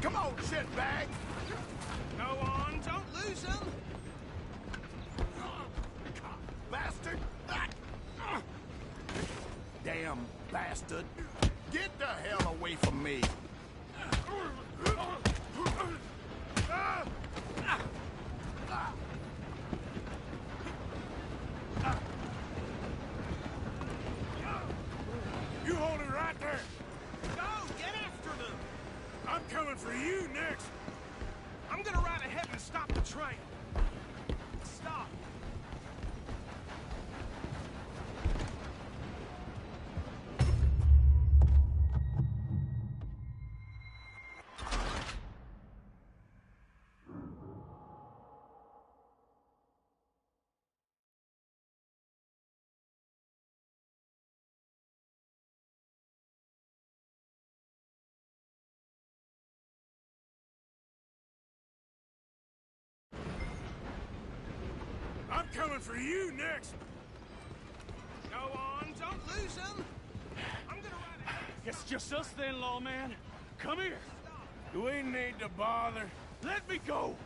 Come on, shitbag! Go on, don't lose them! Bastard! Damn bastard! Get the hell away from me! You hold it right there! Go, get after them! I'm coming for you next! I'm gonna ride ahead and stop the train. Stop. I'm coming for you next! Go on, don't lose them. I'm gonna ride ahead. It's just us then, lawman. Come here. Do we need to bother? Let me go.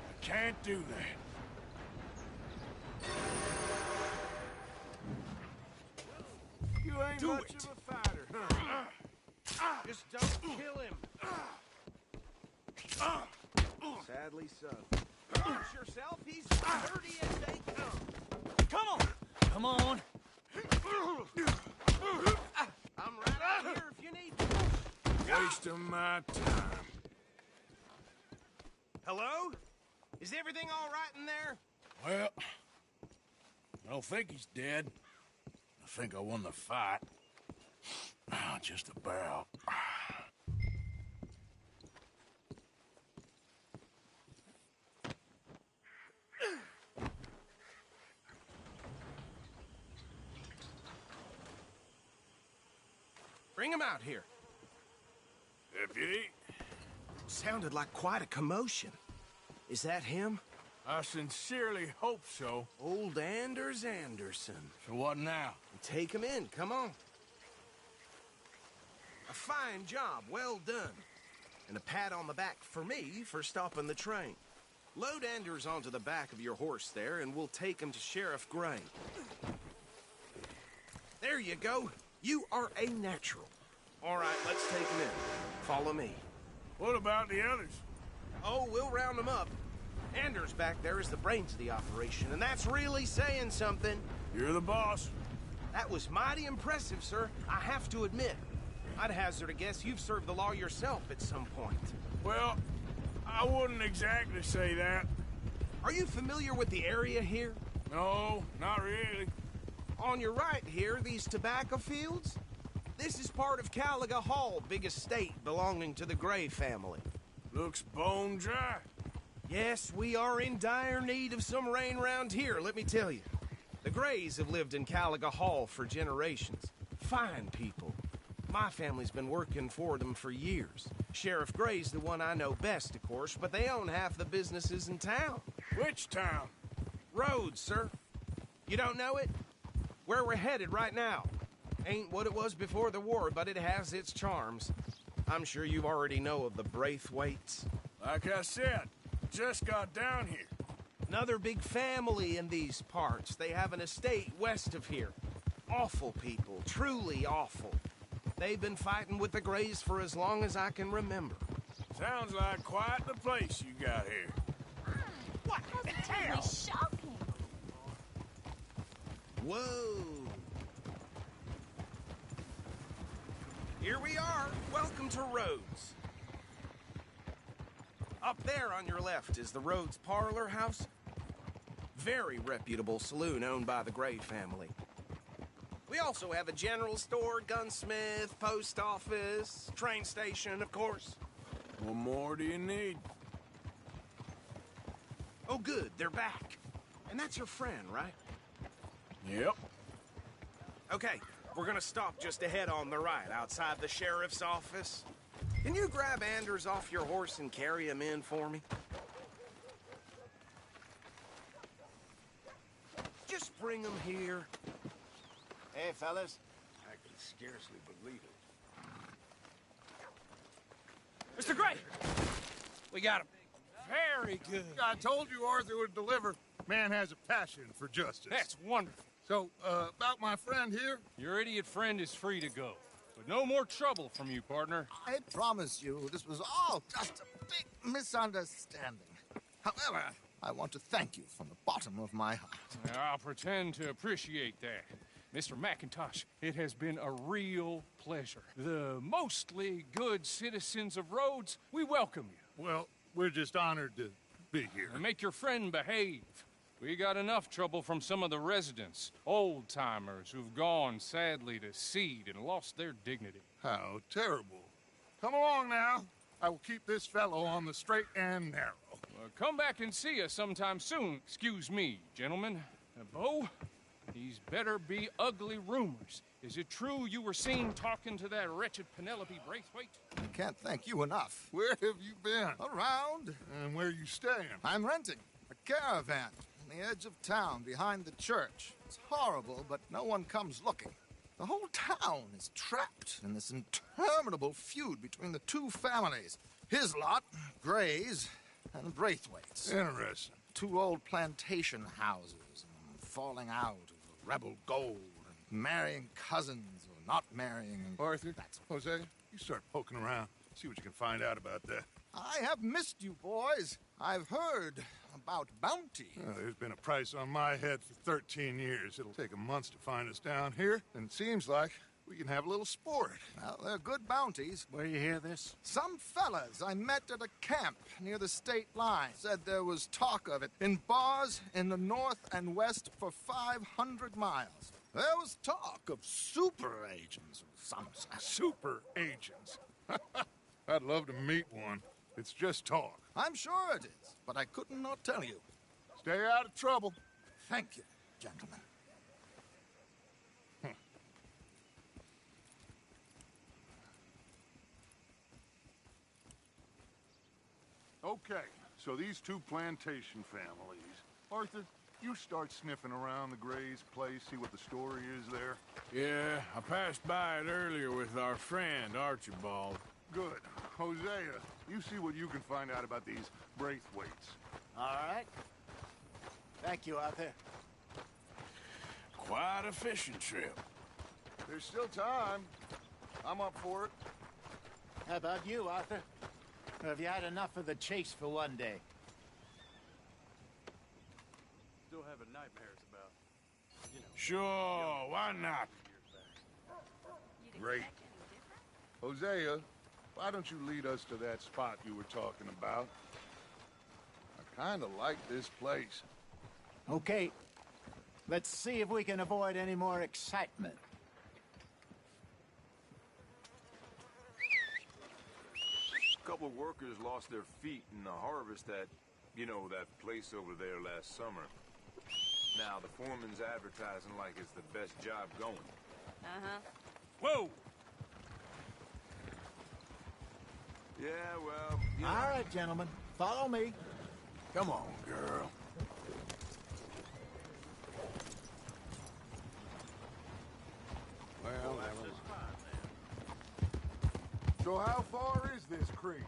I can't do that. You ain't Do much it. of a fighter, huh? Just don't kill him. Sadly so. Watch yourself, he's dirty as they come. Come on. Come on. I'm right out here if you need me. Wasting my time. Hello? Is everything all right in there? Well, I don't think he's dead. I think I won the fight. Just about. Bring him out here. Deputy? Sounded like quite a commotion. Is that him? I sincerely hope so. Old Anders Anderson. So what now? Take him in, come on. A fine job, well done. And a pat on the back for me for stopping the train. Load Anders onto the back of your horse there, and we'll take him to Sheriff Gray. There you go. You are a natural. All right, let's take him in. Follow me. What about the others? Oh, we'll round them up. Anders back there is the brains of the operation, and that's really saying something. You're the boss. That was mighty impressive, sir. I have to admit. I'd hazard a guess you've served the law yourself at some point. Well, I wouldn't exactly say that. Are you familiar with the area here? No, not really. On your right here, these tobacco fields? This is part of Caliga Hall, big estate belonging to the Gray family. Looks bone dry. Yes, we are in dire need of some rain round here, let me tell you. The Grays have lived in Caliga Hall for generations. Fine people. My family's been working for them for years. Sheriff Gray's the one I know best, of course, but they own half the businesses in town. Which town? Rhodes, sir. You don't know it? Where we're headed right now. Ain't what it was before the war, but it has its charms. I'm sure you already know of the Braithwaites. Like I said, just got down here. Another big family in these parts. They have an estate west of here. Awful people, truly awful. They've been fighting with the Grays for as long as I can remember. Sounds like quite the place you got here. What the hell? Shocking. Whoa. Here we are. Welcome to Rhodes. Up there on your left is the Rhodes Parlor House. Very reputable saloon owned by the Gray family. We also have a general store, gunsmith, post office, train station, of course. What more do you need? Oh, good, they're back. And that's your friend, right? Yep. Okay, we're gonna stop just ahead on the right, outside the sheriff's office. Can you grab Anders off your horse and carry him in for me? Just bring him here. Hey, fellas. I can scarcely believe it. Mr. Gray! We got him. Very good. I told you Arthur would deliver. Man has a passion for justice. That's wonderful. So, about my friend here? Your idiot friend is free to go. But no more trouble from you, partner. I promise you, this was all just a big misunderstanding. However, I want to thank you from the bottom of my heart. I'll pretend to appreciate that. Mr. McIntosh, it has been a real pleasure. The mostly good citizens of Rhodes, we welcome you. Well, we're just honored to be here. And make your friend behave. We got enough trouble from some of the residents, old-timers who've gone, sadly, to seed and lost their dignity. How terrible. Come along now. I will keep this fellow on the straight and narrow. Come back and see us sometime soon. Excuse me, gentlemen. Bo, these better be ugly rumors. Is it true you were seen talking to that wretched Penelope Braithwaite? I can't thank you enough. Where have you been? Around. And where are you staying? I'm renting a caravan on the edge of town behind the church. It's horrible, but no one comes looking. The whole town is trapped in this interminable feud between the two families. His lot, Gray's, and Braithwaite's. Interesting. Two old plantation houses, and falling out over rebel gold, and marrying cousins or not marrying. And Arthur, Jose, you start poking around. See what you can find out about that. I have missed you, boys. I've heard about bounty. There's been a price on my head for 13 years. It'll take 'em months to find us down here, and it seems like we can have a little sport. Well, they're good bounties. Where you hear this? Some fellas I met at a camp near the state line said there was talk of it in bars in the north and west for 500 miles. There was talk of super agents of some sort. Super agents. I'd love to meet one. It's just talk. I'm sure it is, but I couldn't not tell you. Stay out of trouble. Thank you, gentlemen. Okay, so these two plantation families. Arthur, you start sniffing around the Gray's place, see what the story is there? Yeah, I passed by it earlier with our friend, Archibald. Good. Hosea, you see what you can find out about these Braithwaites. All right. Thank you, Arthur. Quite a fishing trip. There's still time. I'm up for it. How about you, Arthur? Or have you had enough of the chase for one day? Still having nightmares about, you know. Sure, why not? Great. Hosea, why don't you lead us to that spot you were talking about? I kind of like this place. Okay. Let's see if we can avoid any more excitement. A couple of workers lost their feet in the harvest at, you know, that place over there last summer. Now, the foreman's advertising like it's the best job going. Uh-huh. Whoa! Yeah, well, you know. All right, gentlemen. Follow me. Come on, girl. Well, So how far is this creek?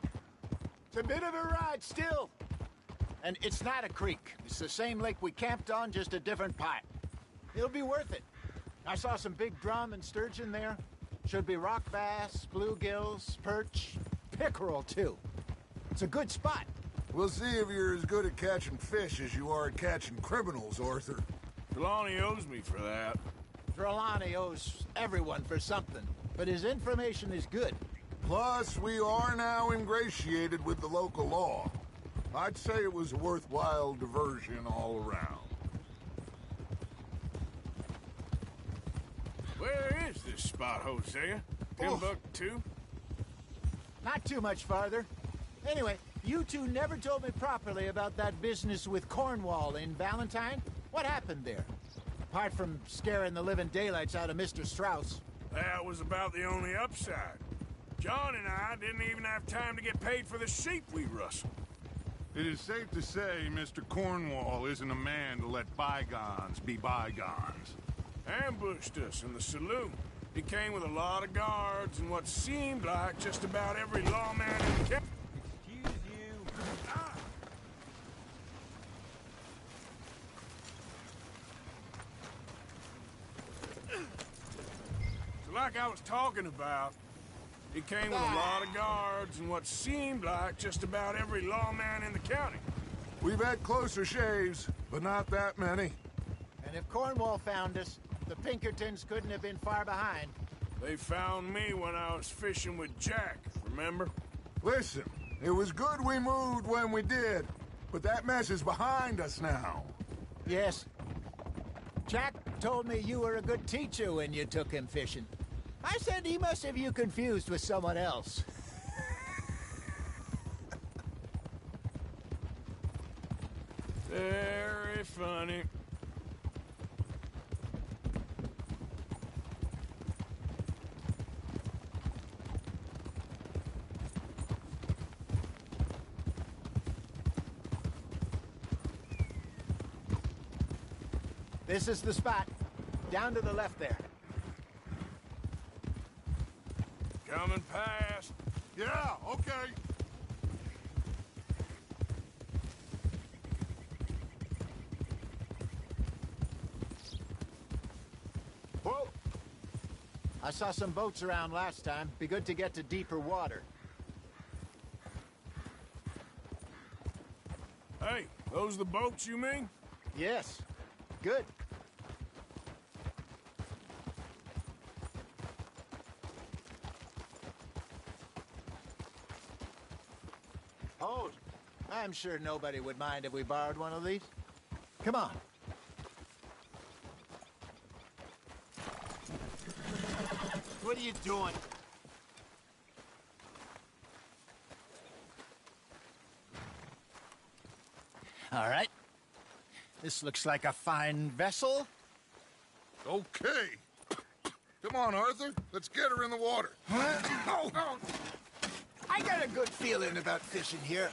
It's a bit of a ride still. And it's not a creek. It's the same lake we camped on, just a different part. It'll be worth it. I saw some big drum and sturgeon there. Should be rock bass, bluegills, perch, pickerel, too. It's a good spot. We'll see if you're as good at catching fish as you are at catching criminals, Arthur. Trelawney owes me for that. Trelawney owes everyone for something, but his information is good. Plus, we are now ingratiated with the local law. I'd say it was a worthwhile diversion all around. Where is this spot, Hosea? Timbuktu? Not too much farther. Anyway, you two never told me properly about that business with Cornwall in Valentine. What happened there? Apart from scaring the living daylights out of Mr. Strauss. That was about the only upside. John and I didn't even have time to get paid for the sheep we rustled. It is safe to say Mr. Cornwall isn't a man to let bygones be bygones. Ambushed us in the saloon. He came with a lot of guards and what seemed like just about every lawman in the county. Excuse you. Ah. So like I was talking about, he came with a lot of guards and what seemed like just about every lawman in the county. We've had closer shaves, but not that many. And if Cornwall found us, the Pinkertons couldn't have been far behind. They found me when I was fishing with Jack, remember? Listen, it was good we moved when we did, but that mess is behind us now. Yes. Jack told me you were a good teacher when you took him fishing. I said he must have you confused with someone else. Very funny. This is the spot. Down to the left there. Coming past. Yeah, okay. Whoa! I saw some boats around last time. Be good to get to deeper water. Hey, those the boats you mean? Yes. Good. Oh, I'm sure nobody would mind if we borrowed one of these. Come on. What are you doing? All right. This looks like a fine vessel. Okay. Come on, Arthur. Let's get her in the water. Oh. I got a good feeling about fishing here.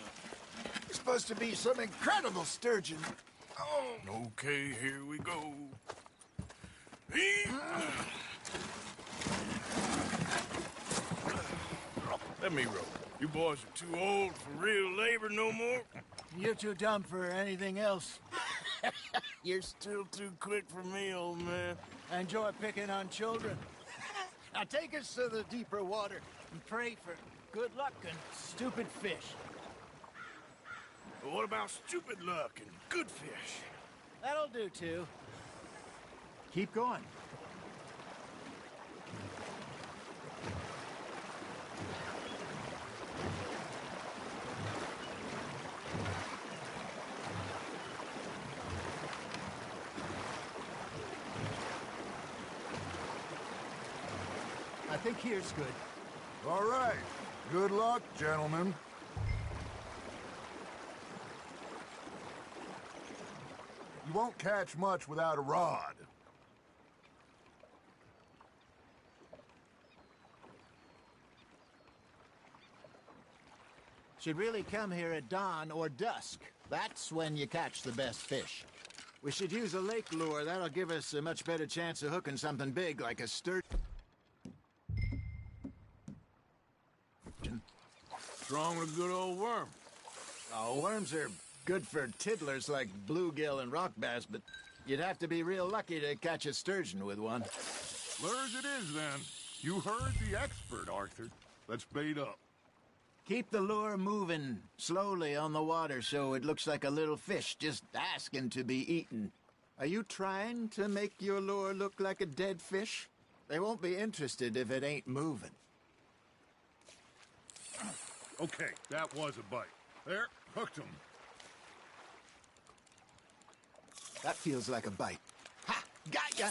It's supposed to be some incredible sturgeon. Okay, here we go. Let me row. You boys are too old for real labor no more. You're too dumb for anything else. You're still too quick for me, old man. I enjoy picking on children. Now take us to the deeper water and pray for good luck and stupid fish. But what about stupid luck and good fish? That'll do, too. Keep going. I think here's good. All right. Good luck, gentlemen. You won't catch much without a rod. Should really come here at dawn or dusk. That's when you catch the best fish. We should use a lake lure. That'll give us a much better chance of hooking something big like a sturgeon. What's wrong with a good old worm? Oh, worms are good for tiddlers like bluegill and rock bass, but you'd have to be real lucky to catch a sturgeon with one. Lure as it is, then. You heard the expert, Arthur. Let's bait up. Keep the lure moving slowly on the water so it looks like a little fish just asking to be eaten. Are you trying to make your lure look like a dead fish? They won't be interested if it ain't moving. Okay, that was a bite. There, hooked him. That feels like a bite. Ha! Got ya!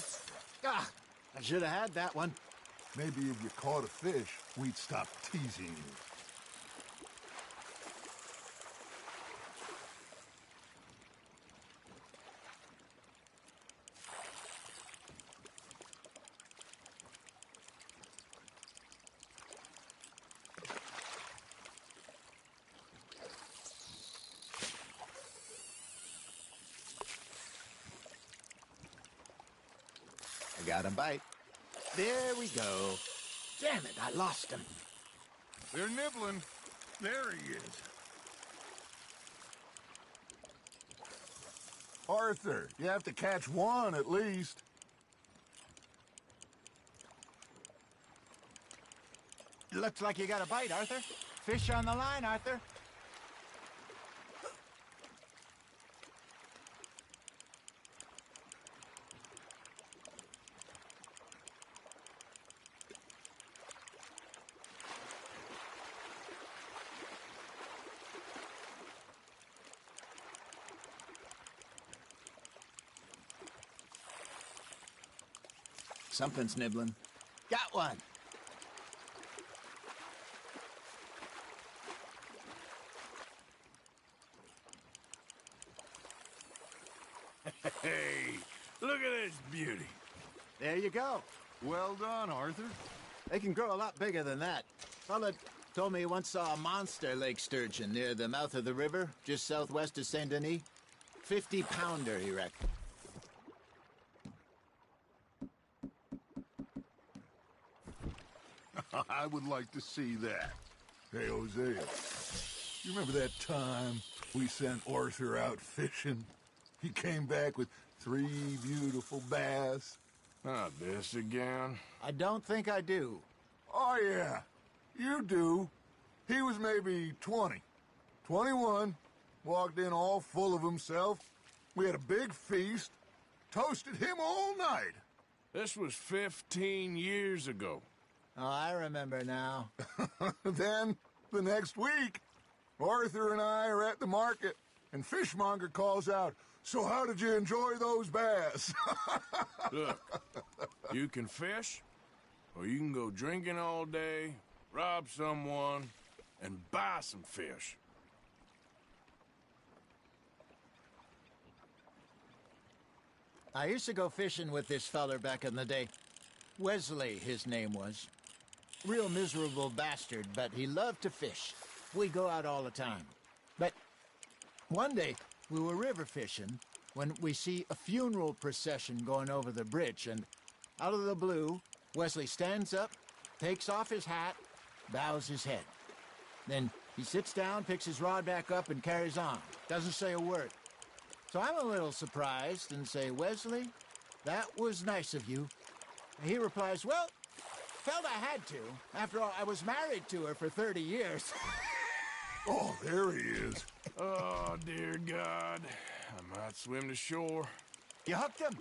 Ah, I should have had that one. Maybe if you caught a fish, we'd stop teasing you. Got a bite. There we go. Damn it, I lost him. They're nibbling. There he is. Arthur, you have to catch one at least. Looks like you got a bite, Arthur. Fish on the line, Arthur. Something's nibbling. Got one. Hey, look at this beauty. There you go. Well done, Arthur. They can grow a lot bigger than that. Fella told me he once saw a monster lake sturgeon near the mouth of the river, just southwest of Saint Denis. 50-pounder, he reckoned. I would like to see that. Hey, Hosea, you remember that time we sent Arthur out fishing? He came back with 3 beautiful bass. Not this again. I don't think I do. Oh, yeah. You do. He was maybe 20. 21. Walked in all full of himself. We had a big feast. Toasted him all night. This was 15 years ago. Oh, I remember now. Then, the next week, Arthur and I are at the market, and Fishmonger calls out, "So how did you enjoy those bass?" Look, you can fish, or you can go drinking all day, rob someone, and buy some fish. I used to go fishing with this feller back in the day. Wesley, his name was. Real miserable bastard, but he loved to fish. We'd go out all the time. But one day, we were river fishing, when we see a funeral procession going over the bridge, and out of the blue, Wesley stands up, takes off his hat, bows his head. Then he sits down, picks his rod back up, and carries on. Doesn't say a word. So I'm a little surprised and say, Wesley, that was nice of you. And he replies, well, felt I had to. After all, I was married to her for 30 years. Oh, there he is. Oh, dear God. I might swim to shore. You hooked him.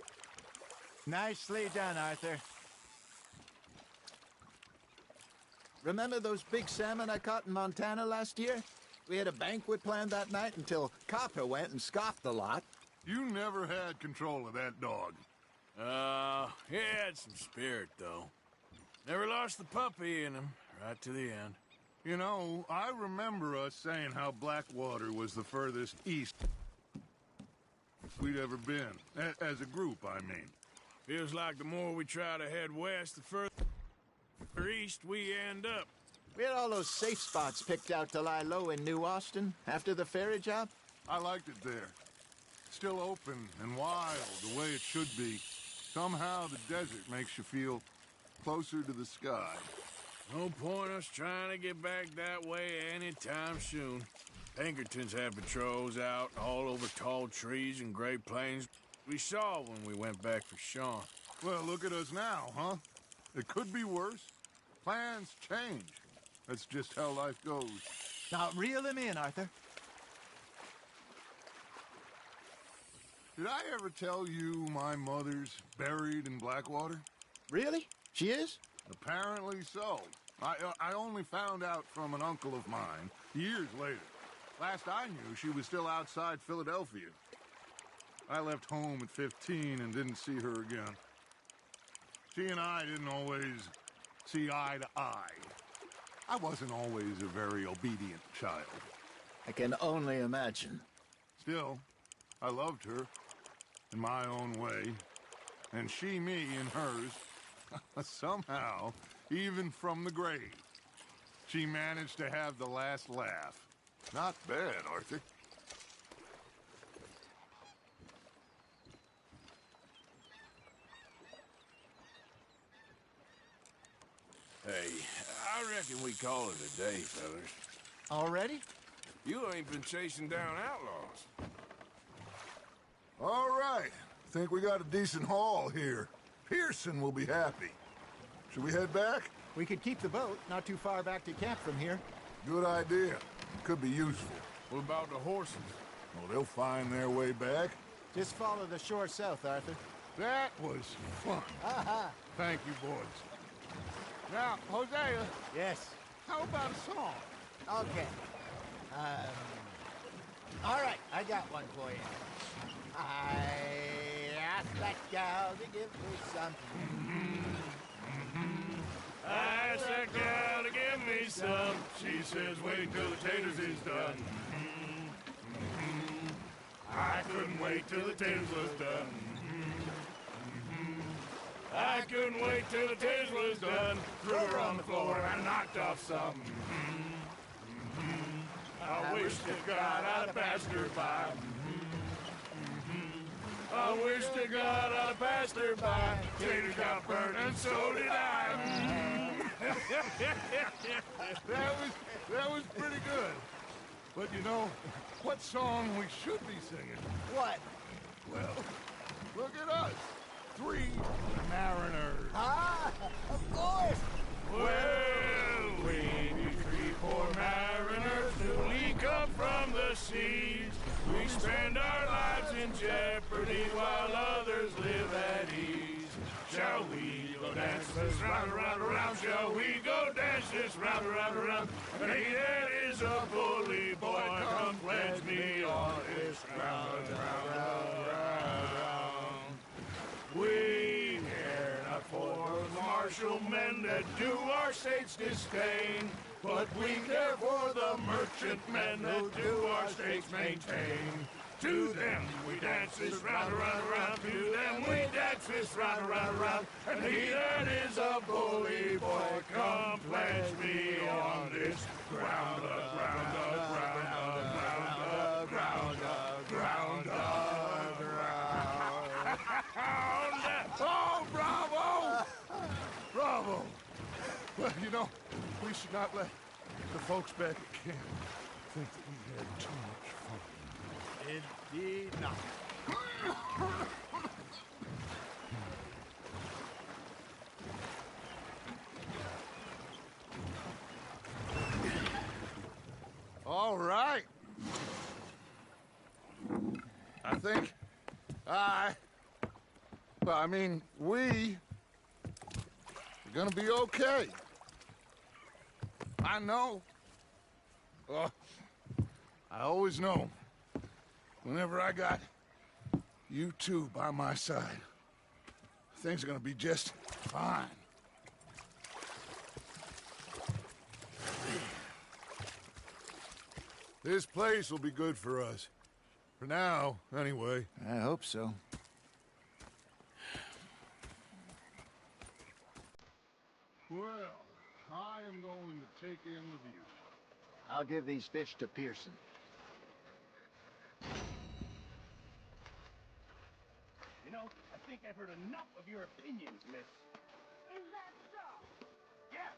Nicely done, Arthur. Remember those big salmon I caught in Montana last year? We had a banquet planned that night until Copper went and scoffed the lot. You never had control of that dog. He had some spirit, though. Never lost the puppy in him, right to the end. You know, I remember us saying how Blackwater was the furthest east we'd ever been. As a group, I mean. Feels like the more we try to head west, the further east we end up. We had all those safe spots picked out to lie low in New Austin after the ferry job. I liked it there. Still open and wild, the way it should be. Somehow the desert makes you feel closer to the sky. No point us trying to get back that way anytime soon. Pinkertons have patrols out all over tall trees and Great Plains. We saw when we went back for Sean. Well, look at us now, huh? It could be worse. Plans change. That's just how life goes. Now, reel him in, Arthur. Did I ever tell you my mother's buried in Blackwater? Really? She is? Apparently so. I only found out from an uncle of mine years later. Last I knew, she was still outside Philadelphia. I left home at 15 and didn't see her again. She and I didn't always see eye to eye. I wasn't always a very obedient child. I can only imagine. Still, I loved her in my own way, and she me in hers. Somehow, even from the grave, she managed to have the last laugh. Not bad, Arthur. Hey, I reckon we call it a day, fellas. Already? You ain't been chasing down outlaws. All right. Think we got a decent haul here. Pearson will be happy. Should we head back? We could keep the boat not too far back to camp from here. Good idea. Could be useful. What about the horses? Oh, they'll find their way back. Just follow the shore south, Arthur. That was fun. Aha! Thank you, boys. Now, Hosea. Yes? How about a song? Okay. All right, I got one for you. I asked that gal to give me something. I asked that gal to give me some. She says, wait till the taters is done. I couldn't wait till the taters was done. I couldn't wait till the taters was done. Threw her on the floor and I knocked off some. I wish to God I'd passed her by. I wish to God I'd passed her by. Taters got burnt and so did I. that was pretty good. But you know, what song we should be singing? What? Well, look at us. 3 mariners. Ah, of course. Well, we be 3 poor mariners till we come from the seas. We spend our lives in jeopardy while others live at ease. Shall we go dance this round, around, around? Shall we go dance this round, around, around? And he that is a bully boy, come pledge me on this ground, round, round, round, round. We care not for the martial men that do our state's disdain, but we care for the merchant men that do our states maintain. To them we dance this round, around, around. To them we dance this round, around, around. And he that is a bully boy, come pledge me on this ground, ground, ground, ground, ground, ground, ground, ground. you know, we should not let the folks back at camp think that we had too much fun. Indeed not. All right. I think we are gonna be okay. I know. I always know. Whenever I got you two by my side, things are gonna be just fine. This place will be good for us. For now, anyway. I hope so. Well, I am going to take in the view. I'll give these fish to Pearson. You know, I think I've heard enough of your opinions, miss. Is that so? Yeah.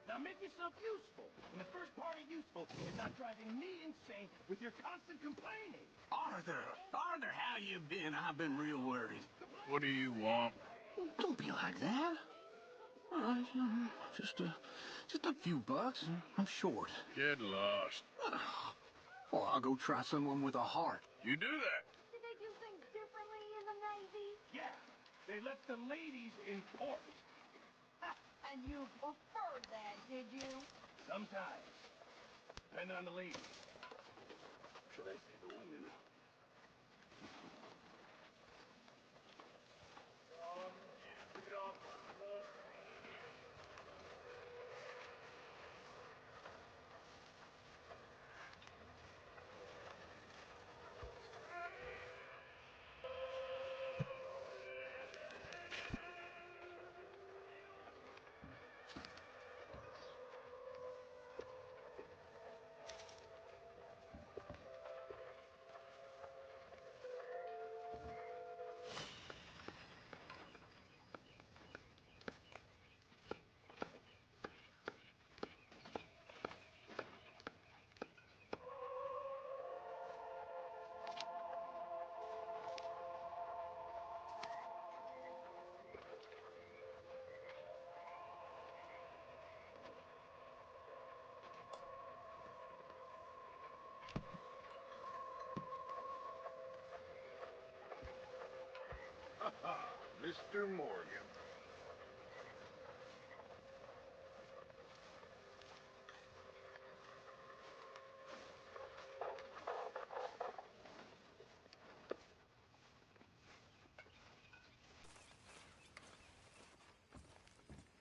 Now make yourself useful. And the first part of useful is not driving me insane with your constant complaining. Arthur, how you been? I've been real worried. What do you want? Don't be like that. Just a few bucks. I'm short. Get lost. Oh, I'll go try someone with a heart. You do that. Did they do things differently in the Navy? Yeah. They let the ladies in port. And you preferred that, did you? Sometimes. Depending on the ladies. Should I say the women? Mr. Morgan.